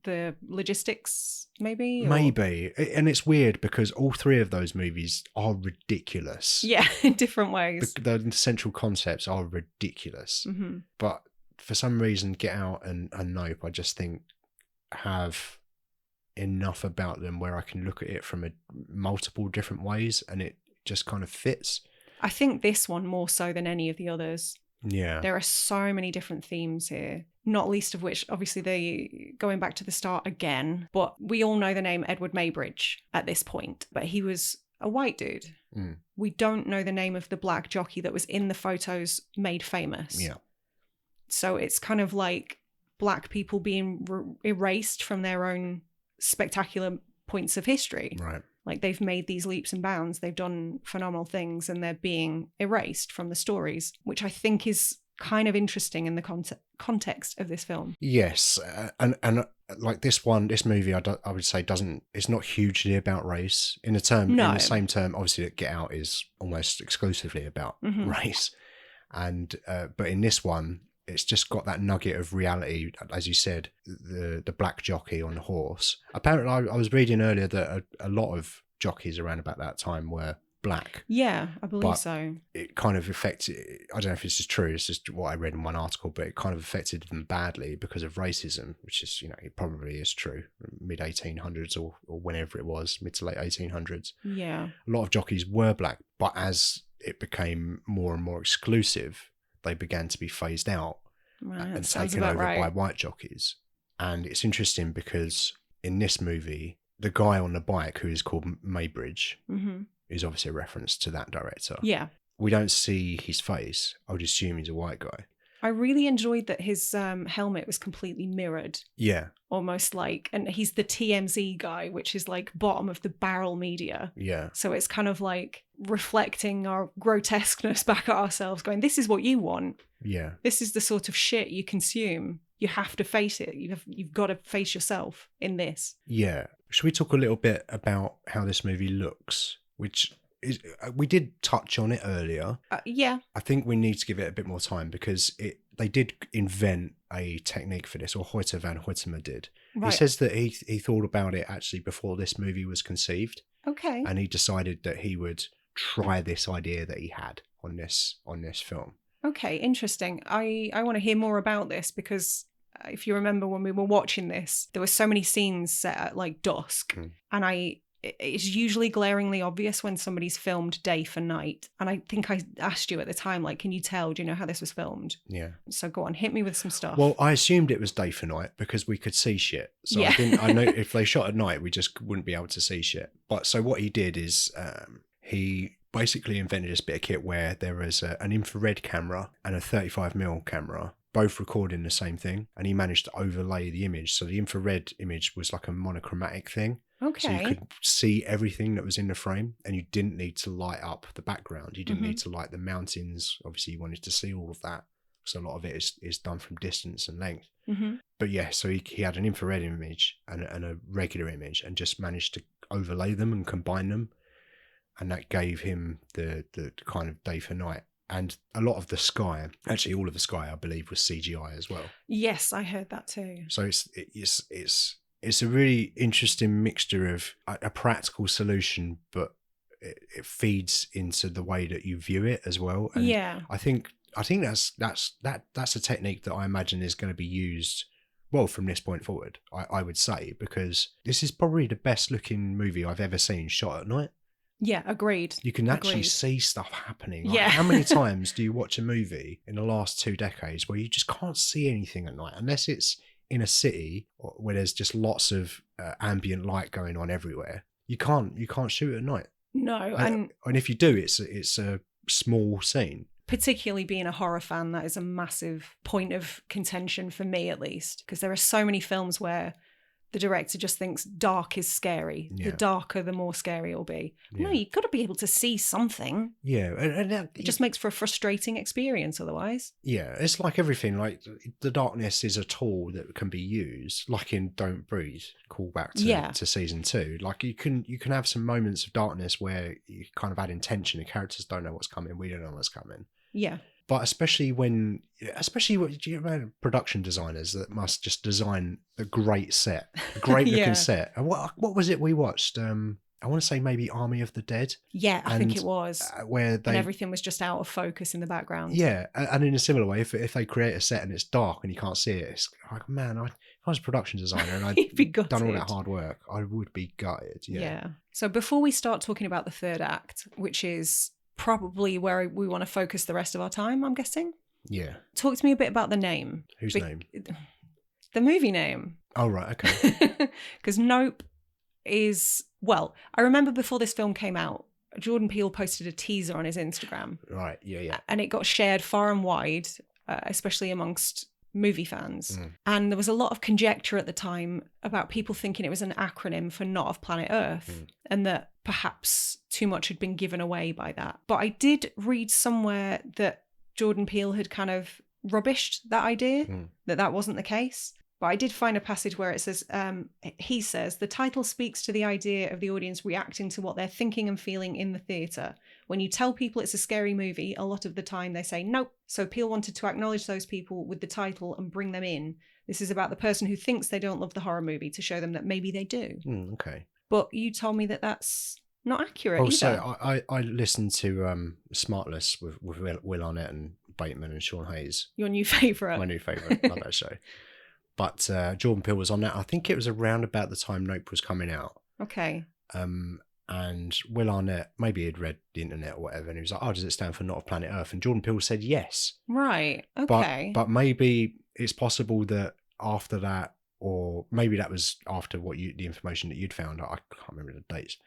the logistics, maybe? Maybe. And it's weird because all three of those movies are ridiculous. Yeah, in different ways. The central concepts are ridiculous. But for some reason, Get Out and Nope, I just think have enough about them where I can look at it from multiple different ways, and it just kind of fits. I think this one more so than any of the others. Yeah. There are so many different themes here, not least of which, obviously, going back to the start again, but we all know the name Edward Maybridge at this point, but he was a white dude. We don't know the name of the black jockey that was in the photos made famous. Yeah. So it's kind of like black people being erased from their own spectacular points of history. Right. Like, they've made these leaps and bounds, they've done phenomenal things, and they're being erased from the stories, which I think is kind of interesting in the context of this film. Yes, and like this movie, I would say it's not hugely about race in the same term. Obviously, Get Out is almost exclusively about race, and but in this one, it's just got that nugget of reality, as you said, the black jockey on the horse. Apparently, I was reading earlier that a lot of jockeys around about that time were black. Yeah, I believe so. It kind of affected, I don't know if this is true, it's just what I read in one article, but it kind of affected them badly because of racism, which is, it probably is true, mid-1800s or whenever it was, mid to late 1800s. Yeah. A lot of jockeys were black, but as it became more and more exclusive, they began to be phased out and taken over by white jockeys. And it's interesting because in this movie, the guy on the bike, who is called Maybridge, is obviously a reference to that director. Yeah. We don't see his face. I would assume he's a white guy. I really enjoyed that his helmet was completely mirrored. Yeah. Almost like, and he's the TMZ guy, which is like bottom of the barrel media. Yeah. So it's kind of like reflecting our grotesqueness back at ourselves, going, this is what you want. Yeah. This is the sort of shit you consume. You have to face it. You've got to face yourself in this. Yeah. Should we talk a little bit about how this movie looks? Which is, we did touch on it earlier. Yeah. I think we need to give it a bit more time because they did invent a technique for this, or Hoyte van Hoytema did. Right. He says that he thought about it actually before this movie was conceived. Okay. And he decided that he would try this idea that he had on this film. Okay, interesting. I want to hear more about this because if you remember when we were watching this, there were so many scenes set at like dusk, and it's usually glaringly obvious when somebody's filmed day for night. And I think I asked you at the time, like, can you tell? Do you know how this was filmed? Yeah. So go on, hit me with some stuff. Well, I assumed it was day for night because we could see shit. So yeah. I know if they shot at night, we just wouldn't be able to see shit. But so what he did is he basically invented this bit of kit where there was an infrared camera and a 35mm camera, both recording the same thing. And he managed to overlay the image. So the infrared image was like a monochromatic thing. Okay. So you could see everything that was in the frame and you didn't need to light up the background. You didn't need to light the mountains. Obviously, you wanted to see all of that. So a lot of it is done from distance and length. But yeah, so he had an infrared image and a regular image and just managed to overlay them and combine them. And that gave him the kind of day for night. And a lot of the sky, actually all of the sky, I believe, was CGI as well. Yes, I heard that too. So it's a really interesting mixture of a practical solution, but it feeds into the way that you view it as well. And yeah, I think that's a technique that I imagine is going to be used well, from this point forward, I would say, because this is probably the best looking movie I've ever seen shot at night. Yeah, agreed. You can actually see stuff happening. Like, yeah. How many times do you watch a movie in the last 2 decades where you just can't see anything at night, unless it's in a city where there's just lots of ambient light going on everywhere? You can't shoot at night. No, and if you do, it's a small scene. Particularly being a horror fan, that is a massive point of contention for me, at least, because there are so many films where the director just thinks dark is scary. Yeah. The darker, the more scary it'll be. Yeah. No, you've got to be able to see something. Yeah. And it just makes for a frustrating experience otherwise. Yeah, it's like everything. Like, the darkness is a tool that can be used, like in Don't Breathe, call back to season 2. Like, you can have some moments of darkness where you kind of add intention. The characters don't know what's coming. We don't know what's coming. Yeah. But especially when you know, production designers that must just design a great set, a great looking set. And what was it we watched? I want to say maybe Army of the Dead. Yeah, I think it was. Where and everything was just out of focus in the background. Yeah, and in a similar way, if they create a set and it's dark and you can't see it, it's like, man, if I was a production designer and I'd done all that hard work, I would be gutted. Yeah. So before we start talking about the third act, which is probably where we want to focus the rest of our time, I'm guessing. Yeah. Talk to me a bit about the name. Whose name? The movie name. Oh, right, okay. Because Nope is, well, I remember before this film came out, Jordan Peele posted a teaser on his Instagram. Right, yeah. And it got shared far and wide, especially amongst movie fans. And there was a lot of conjecture at the time about people thinking it was an acronym for Not of Planet Earth, and that perhaps too much had been given away by that. But I did read somewhere that Jordan Peele had kind of rubbished that idea, that wasn't the case. But I did find a passage where it says, he says, the title speaks to the idea of the audience reacting to what they're thinking and feeling in the theatre. When you tell people it's a scary movie, a lot of the time they say nope. So Peele wanted to acknowledge those people with the title and bring them in. This is about the person who thinks they don't love the horror movie, to show them that maybe they do. Okay. But you told me that that's not accurate either. So I listened to Smartless with Will Arnett and Bateman and Sean Hayes. Your new favourite. My new favourite. Love that show. But Jordan Peele was on that. I think it was around about the time Nope was coming out. Okay. And Will Arnett, maybe he'd read the internet or whatever, and he was like, oh, does it stand for Not of Planet Earth? And Jordan Peele said yes. Right, okay. But maybe it's possible that after that, or maybe that was after the information that you'd found, I can't remember the dates,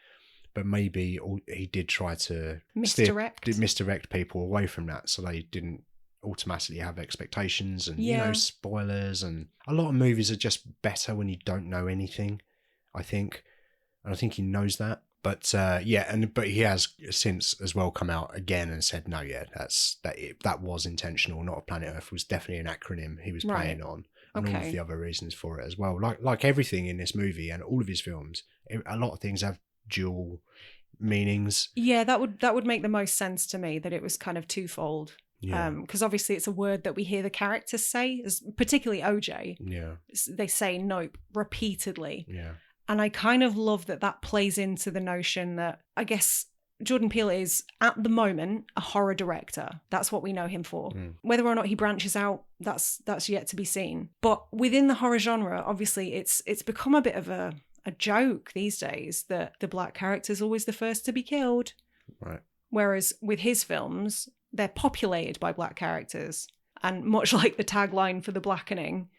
but maybe he did try to misdirect people away from that, so they didn't automatically have expectations and you know, spoilers. And a lot of movies are just better when you don't know anything, I think, and I think he knows that. But but he has since as well come out again and said no, that was intentional. Not of Planet Earth was definitely an acronym he was playing on, and all of the other reasons for it as well. Like everything in this movie and all of his films, a lot of things have dual meanings. Yeah, that would make the most sense to me, that it was kind of twofold. Because obviously it's a word that we hear the characters say, particularly OJ. Yeah, they say nope repeatedly. Yeah, and I kind of love that plays into the notion that, I guess, Jordan Peele is at the moment a horror director. That's what we know him for. Whether or not he branches out, that's yet to be seen. But within the horror genre, obviously it's become a bit of a joke these days that the black character is always the first to be killed. Right. Whereas with his films, they're populated by black characters. And much like the tagline for The Blackening,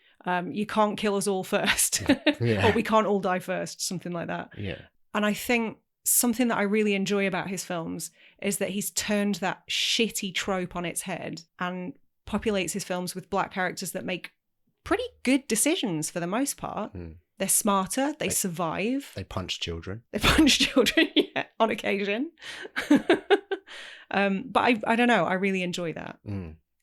you can't kill us all first. Or we can't all die first, something like that. Yeah. And I think something that I really enjoy about his films is that he's turned that shitty trope on its head and populates his films with black characters that make pretty good decisions for the most part. They're smarter, they survive. They punch children. Yeah, on occasion. But I don't know, I really enjoy that.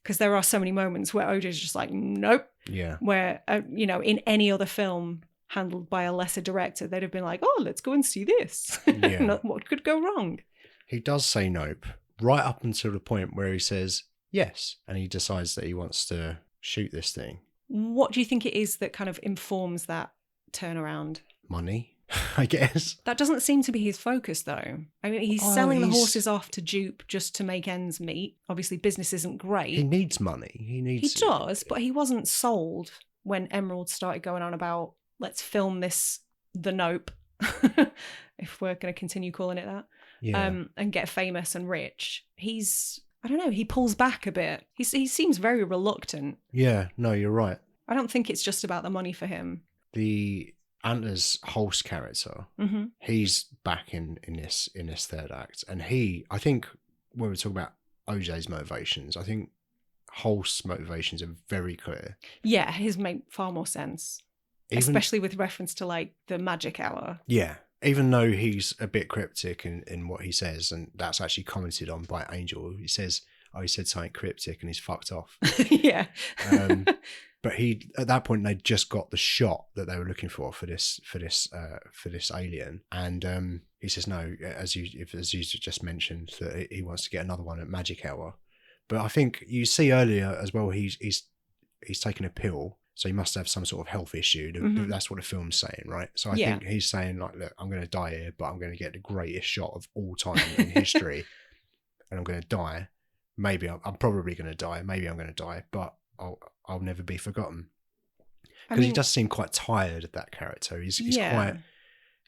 Because there are so many moments where OJ's just like, nope. Yeah. Where, in any other film handled by a lesser director, they'd have been like, oh, let's go and see this. Yeah. What could go wrong? He does say nope right up until the point where he says yes. And he decides that he wants to shoot this thing. What do you think it is that kind of informs that turnaround? Money, I guess. That doesn't seem to be his focus, though. I mean, he's selling the horses off to dupe just to make ends meet. Obviously, business isn't great. He needs money. He does, but he wasn't sold when Emerald started going on about, let's film this, the Nope, if we're going to continue calling it that, and get famous and rich, I don't know, he pulls back a bit. He seems very reluctant. Yeah, no, you're right. I don't think it's just about the money for him. The Antlers Hulse character, he's back in this third act, and I think when we talk about OJ's motivations, I think Hulse's motivations are very clear. Yeah, his make far more sense, especially with reference to like the magic hour. Yeah, even though he's a bit cryptic in what he says, and that's actually commented on by Angel. He said something cryptic and he's fucked off. Yeah. But at that point they'd just got the shot that they were looking for this alien, and he says no, as you just mentioned, that he wants to get another one at magic hour. But I think you see earlier as well, he's taking a pill, so he must have some sort of health issue. That's what the film's saying, right? So I think he's saying like, look, I'm going to die here, but I'm going to get the greatest shot of all time in history, and I'm going to die. Maybe I'm probably going to die. Maybe I'm going to die, but I'll never be forgotten. Because he does seem quite tired of that character. He's quite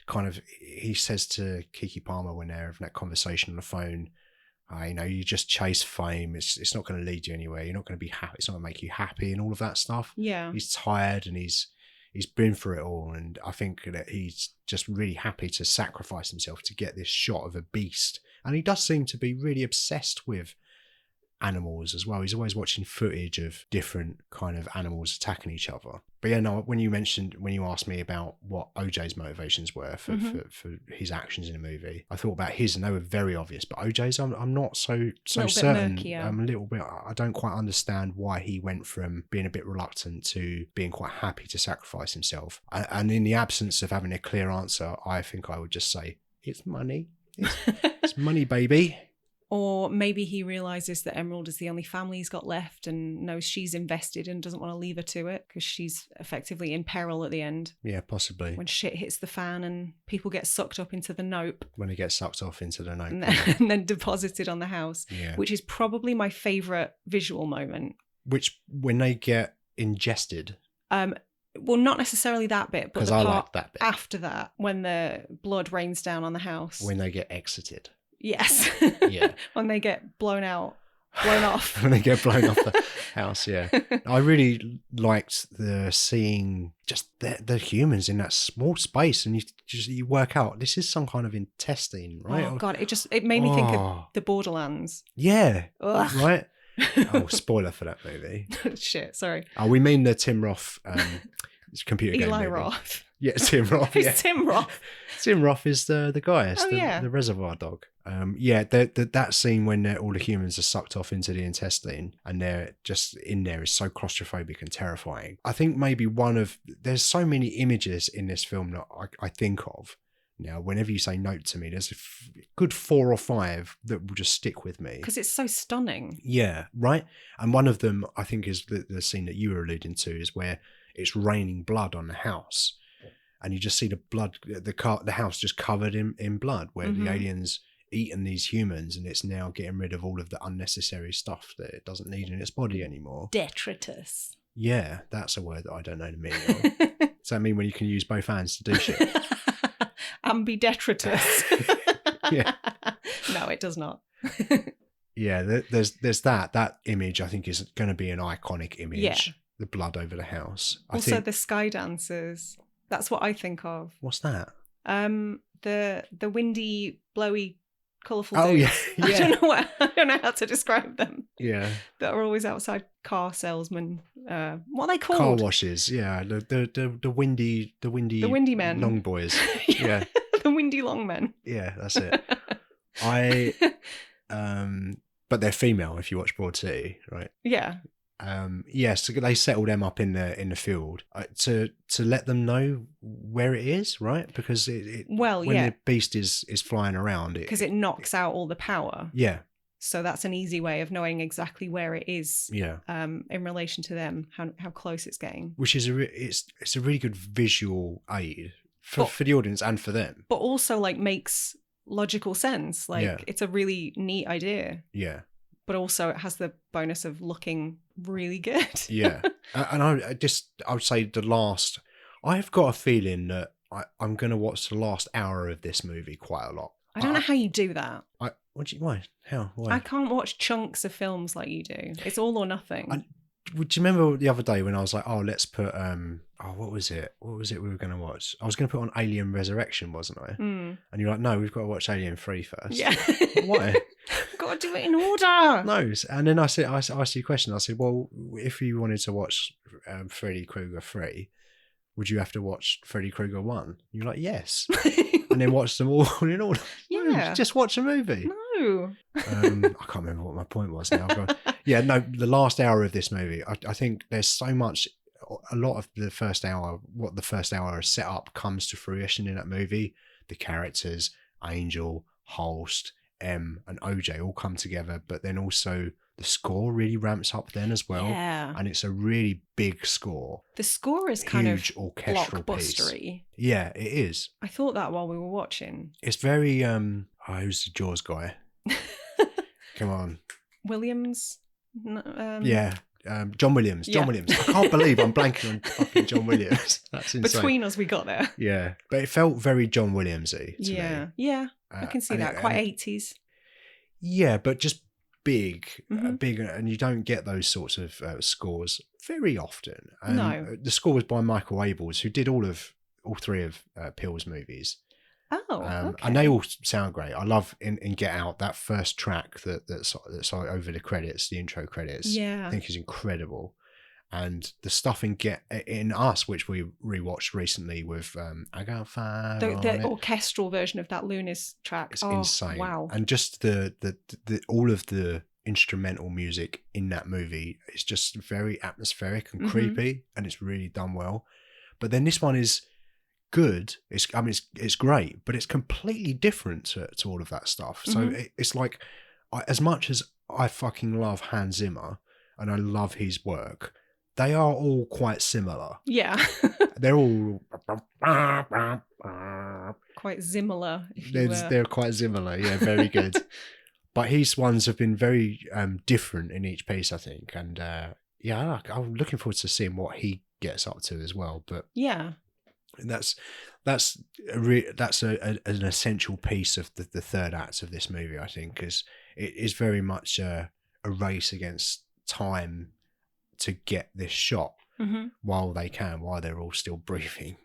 kind of. He says to Keke Palmer when they're having that conversation on the phone, you just chase fame. It's not going to lead you anywhere. You're not going to be happy. It's not going to make you happy and all of that stuff. Yeah. He's tired and he's been through it all. And I think that he's just really happy to sacrifice himself to get this shot of a beast. And he does seem to be really obsessed with animals as well. He's always watching footage of different kind of animals attacking each other. But yeah, no, when you asked me about what OJ's motivations were for his actions in the movie, I thought about his and they were very obvious, but OJ's I'm not so certain. I'm a little bit, I don't quite understand why he went from being a bit reluctant to being quite happy to sacrifice himself. And in the absence of having a clear answer, I think I would just say it's money. It's money, baby. Or maybe he realises that Emerald is the only family he's got left and knows she's invested and doesn't want to leave her to it because she's effectively in peril at the end. Yeah, possibly. When shit hits the fan and people get sucked up into the Nope. When they get sucked off into the Nope. And then deposited on the house, which is probably my favourite visual moment. Which, when they get ingested... Well, not necessarily that bit, but the I part like that bit. After that, when the blood rains down on the house. When they get exited. Yes. Yeah. When they get blown off. When they get blown off the house, yeah. I really liked seeing just the humans in that small space, and you work out this is some kind of intestine, right? Oh God, it made me think of the Borderlands. Yeah. Ugh. Right. Oh, spoiler for that movie. Shit, sorry. Oh, we mean the Tim Roth computer game Eli movie. Roth. Yeah, Tim Roth. Who's Yeah. Tim Roth? Tim Roth is the guy. It's yeah. The reservoir dog. That scene when all the humans are sucked off into the intestine and they're just in there is so claustrophobic and terrifying. I think maybe there's so many images in this film that I think of. Now, whenever you say Nope to me, there's a good 4 or 5 that will just stick with me. Because it's so stunning. Yeah, right? And one of them, I think, is the scene that you were alluding to, is where it's raining blood on the house. And you just see the blood, the house just covered in blood, where the aliens eaten these humans, and it's now getting rid of all of the unnecessary stuff that it doesn't need in its body anymore. Detritus. Yeah, that's a word that I don't know the meaning of. Does that mean when you can use both hands to do shit? Ambidetritus. Yeah. No, it does not. Yeah, there's that image. I think is going to be an iconic image. Yeah. The blood over the house. Also, the sky dancers. That's what I think of. What's that? The windy, blowy, colourful dudes. Yeah. I don't know how to describe them. Yeah. That are always outside car salesmen. What are they called? Car washes. Yeah. The windy men. Long boys. Yeah. The windy long men. Yeah, that's it. But they're female if you watch Broad City, right? Yeah. So they settle them up in the field to let them know where it is, right? Because when the beast is flying around, because it knocks out all the power. Yeah. So that's an easy way of knowing exactly where it is. Yeah. In relation to them, how close it's getting. Which is it's a really good visual aid for the audience and for them. But also makes logical sense. It's a really neat idea. Yeah. but also it has the bonus of looking really good. Yeah. And I would say I've got a feeling that I'm going to watch the last hour of this movie quite a lot. I don't know how you do that. Why? How? Why? I can't watch chunks of films like you do. It's all or nothing. Do you remember the other day when I was like, oh, let's put, what was it? What was it we were going to watch? I was going to put on Alien Resurrection, wasn't I? And you're like, no, we've got to watch Alien 3 first. Yeah. Why? Got to do it in order. No. And then I asked you a question. I said, well, if you wanted to watch Freddy Krueger 3, would you have to watch Freddy Krueger 1? You're like, yes. And then watch them all in order. Yeah. No, just watch a movie. No. I can't remember what my point was now. Yeah, no, the last hour of this movie, I think there's so much, a lot of the first hour, what the first hour is set up comes to fruition in that movie. The characters, Angel, Holst, M and OJ all come together, but then also the score really ramps up then as well. Yeah. And it's a really big score. The score is kind of orchestral blockbustery. Piece. Yeah, it is. I thought that while we were watching. It's very, who's the Jaws guy? Come on. Williams? Yeah. John Williams. John Williams. I can't believe I'm blanking on fucking John Williams. That's insane. Between us, we got there. Yeah. But it felt very John Williams-y to me. Yeah. I can see that. Quite 80s. Yeah, but just big, big, and you don't get those sorts of scores very often. No. The score was by Michael Abels, who did all three of Peele's movies. Oh, okay. And they all sound great. I love in Get Out, that first track that's over the credits, the intro credits. Yeah, I think is incredible. And the stuff in Us, which we rewatched recently with I Got Fire. The orchestral version of that Lunis track. It's insane. Wow. And just the all of the instrumental music in that movie is just very atmospheric and creepy, and it's really done well. But then this one is good. It's great, but it's completely different to all of that stuff. So it's like, as much as I fucking love Hans Zimmer and I love his work, they are all quite similar. Yeah. They're all quite similar. They're quite similar. Yeah, very good. But his ones have been very different in each piece, I think. And I'm looking forward to seeing what he gets up to as well. But yeah. That's an essential piece of the third act of this movie, I think, because it is very much a race against time to get this shot while they're all still breathing.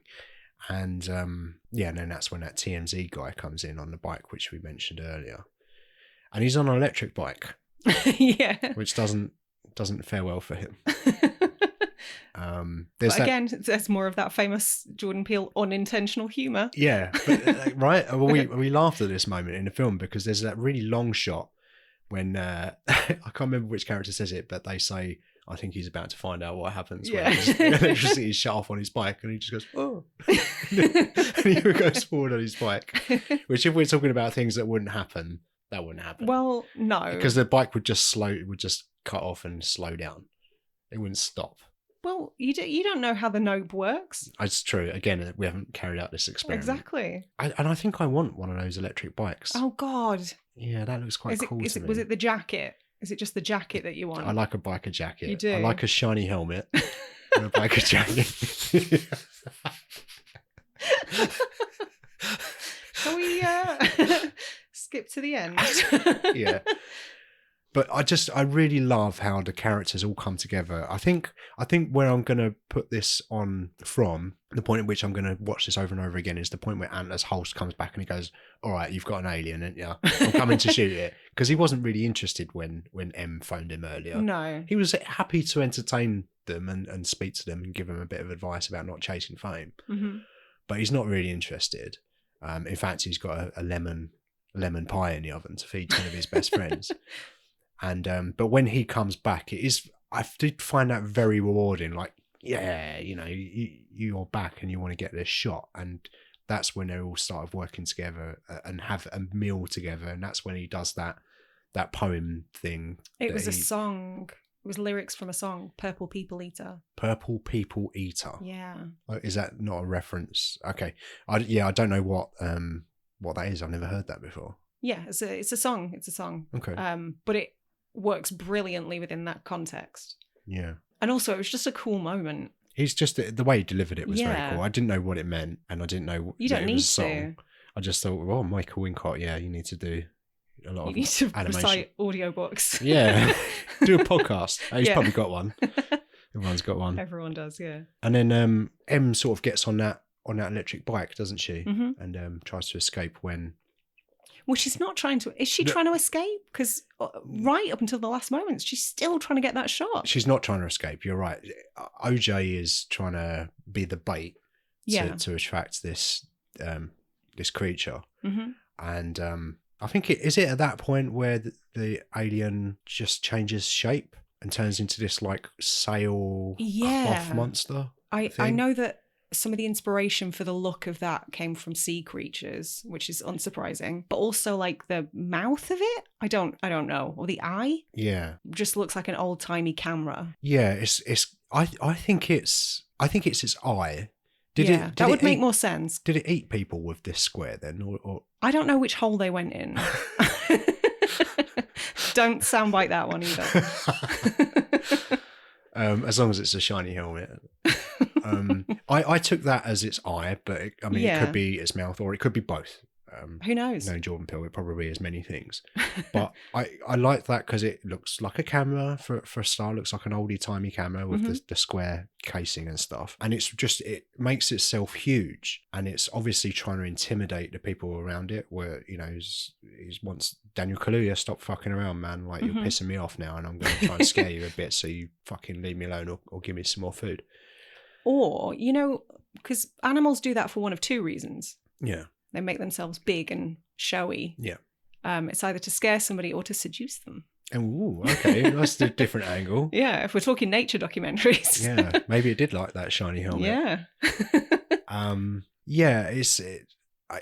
And and then that's when that TMZ guy comes in on the bike, which we mentioned earlier, and he's on an electric bike. Yeah, which doesn't fare well for him. There's more of that famous Jordan Peele unintentional humour. Yeah, but, right. Well, we laughed at this moment in the film because there's that really long shot when I can't remember which character says it, but they say, "I think he's about to find out what happens when electricity is shut off on his bike," and he just goes, "Oh," and he goes forward on his bike. Which, if we're talking about things that wouldn't happen, that wouldn't happen. Well, no, because the bike would just cut off and slow down. It wouldn't stop. Well, you don't know how the Nope works. It's true. Again, we haven't carried out this experiment. Exactly. And I think I want one of those electric bikes. Oh, God. Yeah, that looks quite cool to me. Was it the jacket? Is it just the jacket that you want? I like a biker jacket. You do? I like a shiny helmet and a biker jacket. Can we skip to the end? Yeah. But I really love how the characters all come together. I think where I'm going to put this on from, the point at which I'm going to watch this over and over again, is the point where Antler's Holst comes back and he goes, "All right, you've got an alien, and I'm coming to shoot it." Because he wasn't really interested when M phoned him earlier. No. He was happy to entertain them and speak to them and give them a bit of advice about not chasing fame. Mm-hmm. But he's not really interested. In fact, he's got a lemon pie in the oven to feed one of his best friends. And but when he comes back, I did find that very rewarding. Like, yeah, you're back and you want to get this shot, and that's when they all started working together and have a meal together, and that's when he does that poem thing. It was a song. It was lyrics from a song, "Purple People Eater." Purple People Eater. Yeah. Is that not a reference? Okay. I don't know what that is. I've never heard that before. Yeah, it's a song. It's a song. Okay. But works brilliantly within that context. Yeah. And also, it was just a cool moment. He's just, the way he delivered it was very Yeah. cool. I didn't know what it meant, and I didn't know You that don't it need was a song. to. I just thought, well, Michael Wincott, yeah, you need to do a lot of animation. You need to recite audiobooks. Yeah. Do a podcast. He's Yeah. probably got one. Everyone's got one. Everyone does, yeah. And then M sort of gets on that electric bike, doesn't she? Mm-hmm. And tries to escape when... Well, she's not trying to... Is she trying to escape? Because right up until the last moments, she's still trying to get that shot. She's not trying to escape, you're right. OJ is trying to be the bait to attract this creature. Mm-hmm. And I think is it at that point where the alien just changes shape and turns into this like sail cloth monster? I know that some of the inspiration for the look of that came from sea creatures, which is unsurprising. But also like the mouth of it, I don't know, or the eye, just looks like an old timey camera. Yeah, I think it's its eye. That would make more sense. Did it eat people with this square then, or? I don't know which hole they went in. Don't soundbite that one either. As long as it's a shiny helmet. I took that as its eye, but it could be its mouth, or it could be both. Who knows? No, Jordan Peele, it probably is many things. But I like that because it looks like a camera for a start. It looks like an oldie-timey camera with the square casing and stuff. And it's just, it makes itself huge. And it's obviously trying to intimidate the people around it where, he's wants Daniel Kaluuya, stop fucking around, man. Like, you're pissing me off now and I'm going to try and scare you a bit so you fucking leave me alone or give me some more food. Or, because animals do that for one of two reasons. Yeah. They make themselves big and showy. Yeah. It's either to scare somebody or to seduce them. Oh, okay. That's a different angle. Yeah, if we're talking nature documentaries. Yeah, maybe it did like that shiny helmet. Yeah.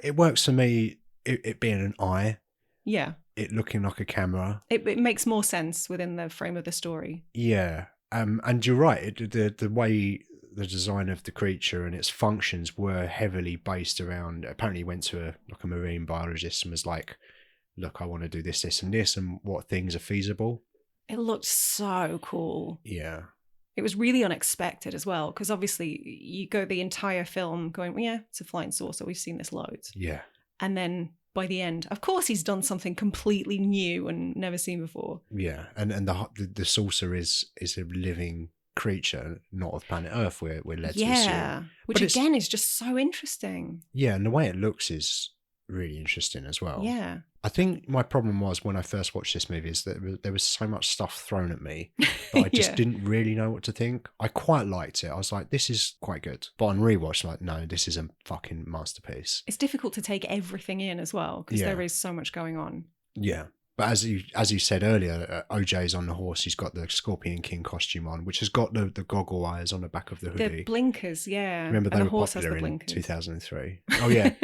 It works for me, it being an eye. Yeah. It looking like a camera. It makes more sense within the frame of the story. Yeah. And you're right. The way... the design of the creature and its functions were heavily based around, apparently went to a marine biologist and was like, look, I want to do this, this and this, and what things are feasible. It looked so cool. Yeah. It was really unexpected as well, because obviously you go the entire film going, well, yeah, it's a flying saucer. We've seen this loads. Yeah. And then by the end, of course, he's done something completely new and never seen before. Yeah. And the saucer is a living creature, not of planet Earth, we're led to assume. Which again is just so interesting. Yeah, and the way it looks is really interesting as well. Yeah. I think my problem was when I first watched this movie is that there was so much stuff thrown at me that I just didn't really know what to think. I quite liked it. I was like, this is quite good. But on rewatch, like, no, this is a fucking masterpiece. It's difficult to take everything in as well because there is so much going on. Yeah. But as you said earlier, OJ's on the horse. He's got the Scorpion King costume on, which has got the goggle eyes on the back of the hoodie. The blinkers, yeah. Remember they and the were horse popular has the in blinkers. 2003. Oh, yeah.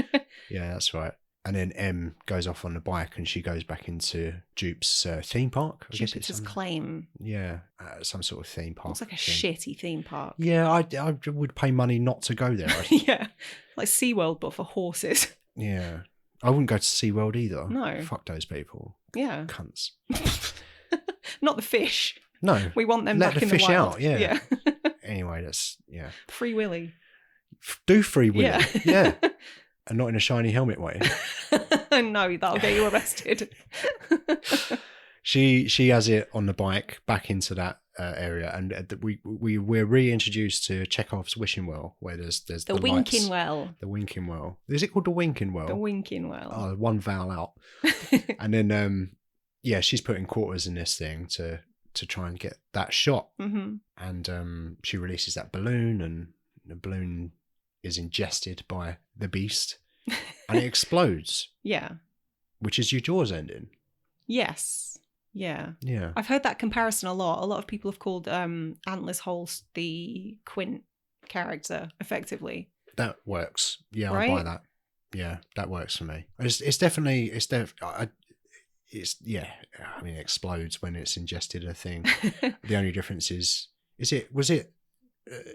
Yeah, that's right. And then M goes off on the bike and she goes back into Jupe's theme park. Jupiter's Claim. Yeah, some sort of theme park. It's like a shitty theme park. Yeah, I would pay money not to go there. Yeah, like SeaWorld, but for horses. Yeah. I wouldn't go to SeaWorld either. No. Fuck those people. Yeah. Cunts. Not the fish. No. We want them back in the wild. Let the fish out, yeah. Anyway, that's, yeah. Free Willy. Do Free Willy. Yeah. And not in a shiny helmet way. No, that'll get you arrested. She has it on the bike back into that area, and we're reintroduced to Chekhov's wishing well, where there's the winking lights. well. The winking well. Is it called the winking well? The winking well. Oh, one vowel out. And then she's putting quarters in this thing to try and get that shot. Mm-hmm. And she releases that balloon, and the balloon is ingested by the beast, and it explodes. Yeah. Which is your Jaws ending. Yes. Yeah. Yeah. I've heard that comparison a lot. A lot of people have called Antlers Holst the Quint character, effectively. That works. Yeah, right? I'll buy that. Yeah, that works for me. It's definitely, I mean, it explodes when it's ingested a thing. The only difference was it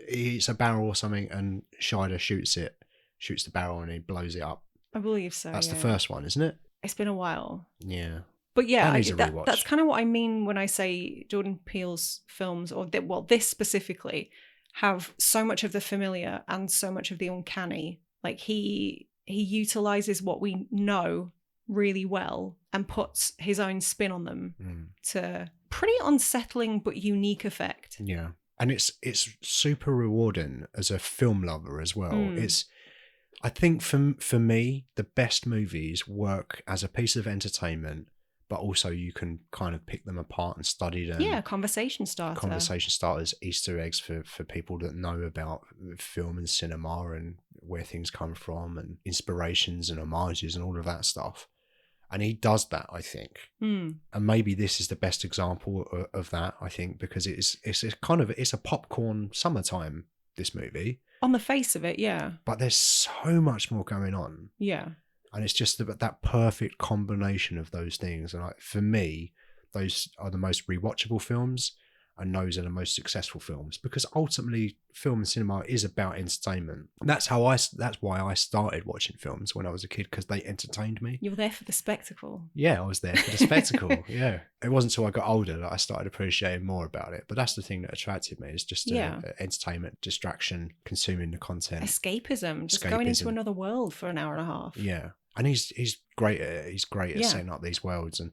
he eats a barrel or something and Scheider shoots the barrel and he blows it up. I believe so. That's the first one, isn't it? It's been a while. Yeah. But yeah, that's kind of what I mean when I say Jordan Peele's films, or this specifically, have so much of the familiar and so much of the uncanny. Like he utilizes what we know really well and puts his own spin on them to pretty unsettling but unique effect. Yeah. And it's super rewarding as a film lover as well. I think for me, the best movies work as a piece of entertainment, but also you can kind of pick them apart and study them. Yeah, conversation starters, Easter eggs for people that know about film and cinema and where things come from and inspirations and homages and all of that stuff. And he does that, I think. And maybe this is the best example of that, I think, because it's a popcorn summertime, this movie. On the face of it, yeah. But there's so much more going on. Yeah. And it's just that perfect combination of those things. And for me, those are the most rewatchable films, and those are the most successful films, because ultimately film and cinema is about entertainment. That's why I started watching films when I was a kid, because they entertained me. You were there for the spectacle. Yeah, I was there for the spectacle. Yeah. It wasn't until I got older that I started appreciating more about it. But that's the thing that attracted me, is just entertainment, distraction, consuming the content. Escapism. Just going into another world for an hour and a half. Yeah. And he's great at it. He's great at setting up these worlds. And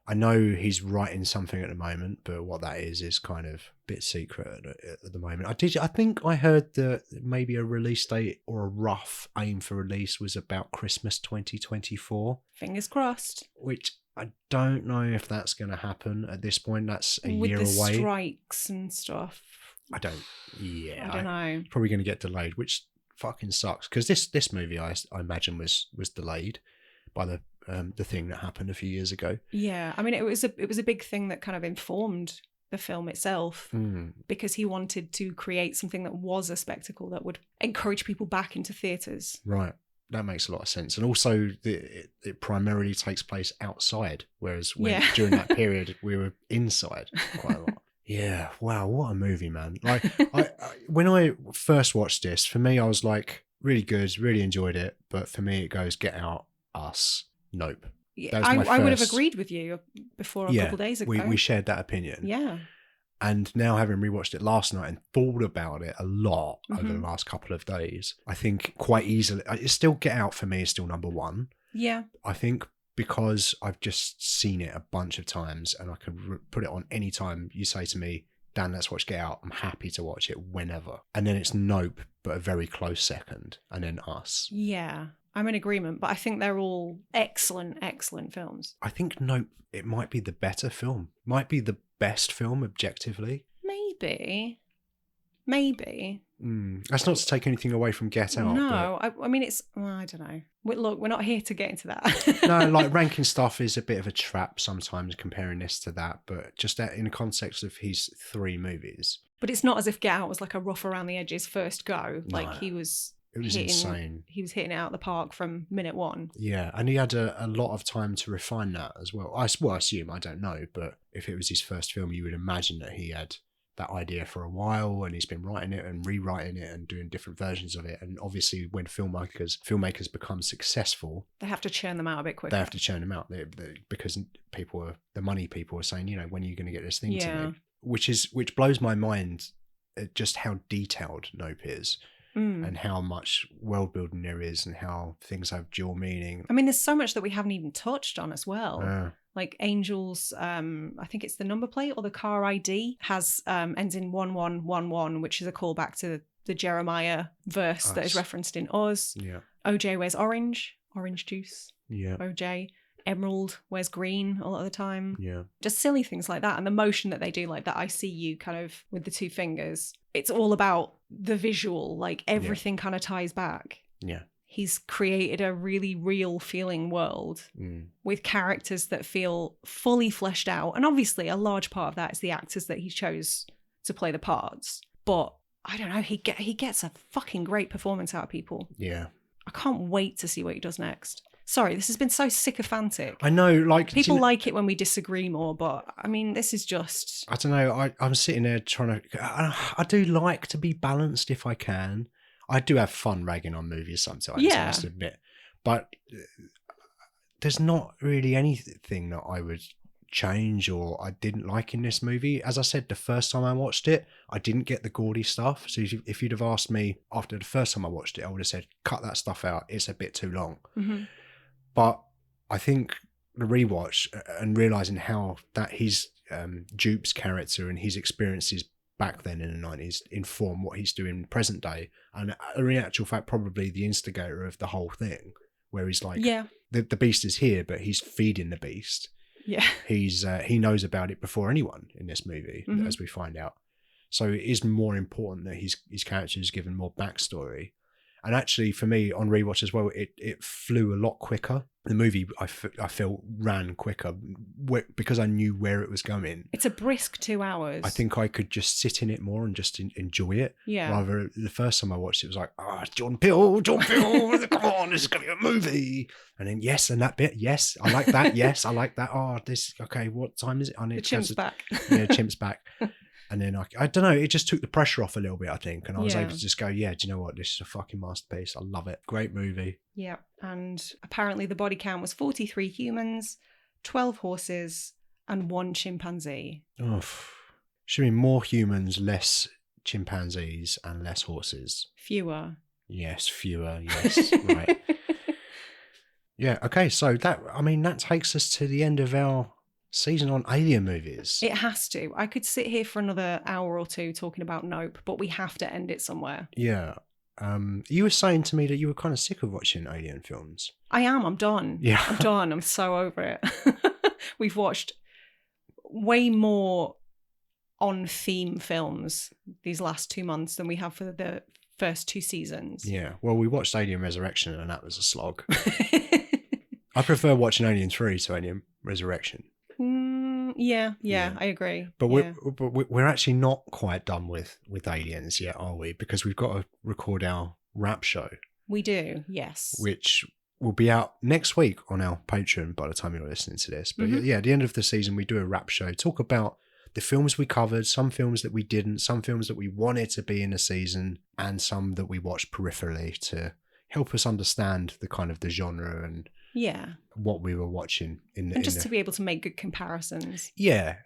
I know he's writing something at the moment, but what that is kind of a bit secret at the moment. I think I heard that maybe a release date or a rough aim for release was about Christmas 2024. Fingers crossed. Which I don't know if that's going to happen at this point. That's a year away. With the strikes and stuff. I don't know. It's probably going to get delayed, which fucking sucks, because this movie I imagine was delayed by the thing that happened a few years ago. Yeah, I mean, it was a big thing that kind of informed the film itself, because he wanted to create something that was a spectacle that would encourage people back into theatres. Right, that makes a lot of sense. And also, it primarily takes place outside, whereas during that period we were inside quite a lot. Yeah, wow, what a movie, man! Like, when I first watched this, for me, I was like, really good, really enjoyed it. But for me, it goes Get Out, Us, Nope. Yeah, I would have agreed with you before a couple of days ago. We shared that opinion. Yeah. And now, having rewatched it last night and thought about it a lot over the last couple of days, I think quite easily, it's still Get Out for me is still number one. Yeah. I think because I've just seen it a bunch of times and I can put it on any time you say to me, Dan, let's watch Get Out, I'm happy to watch it whenever. And then it's Nope, but a very close second. And then Us. Yeah. I'm in agreement, but I think they're all excellent, excellent films. I think Nope, it might be the better film. Might be the best film objectively. Maybe. That's not to take anything away from Get Out. No, I mean, I don't know. Look, we're not here to get into that. No, like ranking stuff is a bit of a trap sometimes, comparing this to that, but just in the context of his three movies. But it's not as if Get Out was like a rough around the edges first go. Like It was insane. He was hitting it out of the park from minute one. Yeah, and he had a lot of time to refine that as well. I assume, I don't know, but if it was his first film, you would imagine that he had that idea for a while, and he's been writing it and rewriting it and doing different versions of it. And obviously, when filmmakers become successful, they have to churn them out a bit quicker. They have to churn them out because the money people are saying, when are you going to get this thing to me? Which blows my mind, just how detailed Nope is. And how much world building there is and how things have dual meaning. I mean, there's so much that we haven't even touched on as well. Like Angel's, I think it's the number plate or the car ID ends in 1111, which is a callback to the Jeremiah verse that is referenced in Us. Yeah. OJ wears orange juice. Yeah. OJ. Emerald wears green a lot of the time. Yeah. Just silly things like that. And the motion that they do, like that I see you kind of with the two fingers. It's all about the visual, like everything kind of ties back. Yeah. He's created a really real feeling world with characters that feel fully fleshed out. And obviously a large part of that is the actors that he chose to play the parts. But I don't know, he gets a fucking great performance out of people. Yeah. I can't wait to see what he does next. Sorry, this has been so sycophantic. I know, like... People like it when we disagree more, but, I mean, this is just... I don't know, I'm sitting there trying to... I do like to be balanced if I can. I do have fun ragging on movies sometimes, I must admit. But there's not really anything that I would change or I didn't like in this movie. As I said, the first time I watched it, I didn't get the gaudy stuff. So if you'd have asked me after the first time I watched it, I would have said, cut that stuff out. It's a bit too long. Mm-hmm. But I think the rewatch and realizing how that his Dupe's character and his experiences back then in the 90s inform what he's doing present day, and in actual fact probably the instigator of the whole thing, where he's like, the beast is here, but he's feeding the beast. Yeah, he knows about it before anyone in this movie, as we find out. So it is more important that his character is given more backstory. And actually, for me, on rewatch as well, it flew a lot quicker. The movie, I felt, ran quicker because I knew where it was going. It's a brisk 2 hours. I think I could just sit in it more and just enjoy it. Yeah. Rather, the first time I watched it, was like, Jordan Peele, come on, this is going to be a movie. And then, yes, and that bit, yes, I like that, yes, I like that. Okay, what time is it? I need the chimp's back. Yeah, chimp's back. And then I don't know, it just took the pressure off a little bit, I think. And I was able to just go, do you know what? This is a fucking masterpiece. I love it. Great movie. Yeah. And apparently the body count was 43 humans, 12 horses, and 1 chimpanzee. Oh, should be more humans, less chimpanzees, and less horses. Fewer. Yes, fewer. Yes, right. Yeah, okay. So that takes us to the end of our season on alien movies. It has to. I could sit here for another hour or two talking about Nope, but we have to end it somewhere. Yeah. You were saying to me that you were kind of sick of watching alien films. I am. I'm done. Yeah. I'm done. I'm so over it. We've watched way more on-theme films these last 2 months than we have for the first 2 seasons. Yeah. Well, we watched Alien Resurrection and that was a slog. I prefer watching Alien 3 to Alien Resurrection. Yeah, I agree. But we're actually not quite done with aliens yet, are we? Because we've got to record our wrap show. We do, yes. Which will be out next week on our Patreon by the time you're listening to this. But yeah, at the end of the season, we do a wrap show. Talk about the films we covered, some films that we didn't, some films that we wanted to be in the season, and some that we watched peripherally to help us understand the kind of the genre and what we were watching to be able to make good comparisons. Yeah.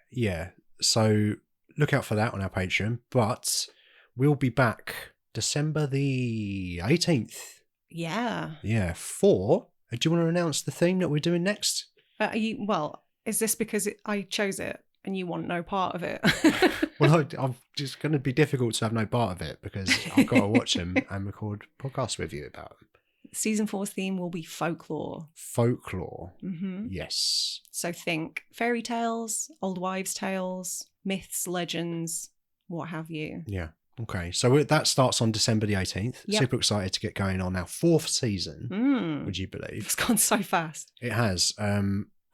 So look out for that on our Patreon. But we'll be back December the 18th. Yeah. Yeah. Do you want to announce the theme that we're doing next? Is this because I chose it and you want no part of it? Well, I'm just going to be difficult to have no part of it because I've got to watch them and record podcasts with you about them. Season 4's theme will be folklore. Folklore. Mm-hmm. Yes. So think fairy tales, old wives' tales, myths, legends, what have you. Yeah. Okay. So that starts on December the 18th. Yep. Super excited to get going on our 4th season. Would you believe? It's gone so fast. It has.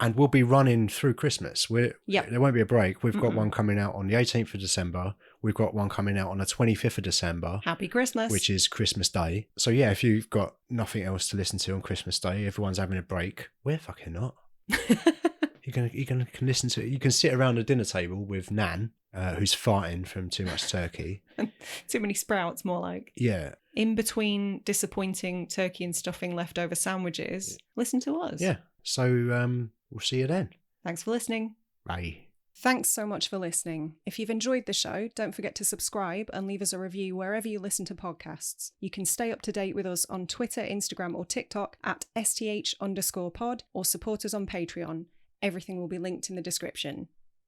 And we'll be running through Christmas. There won't be a break. We've got one coming out on the 18th of December. We've got one coming out on the 25th of December. Happy Christmas. Which is Christmas Day. So yeah, if you've got nothing else to listen to on Christmas Day, everyone's having a break. We're fucking not. You can listen to it. You can sit around a dinner table with Nan, who's farting from too much turkey. Too many sprouts, more like. Yeah. In between disappointing turkey and stuffing leftover sandwiches, listen to us. Yeah. So we'll see you then. Thanks for listening. Bye. Thanks so much for listening. If you've enjoyed the show, don't forget to subscribe and leave us a review wherever you listen to podcasts. You can stay up to date with us on Twitter, Instagram, or TikTok at @STH_pod or support us on Patreon. Everything will be linked in the description.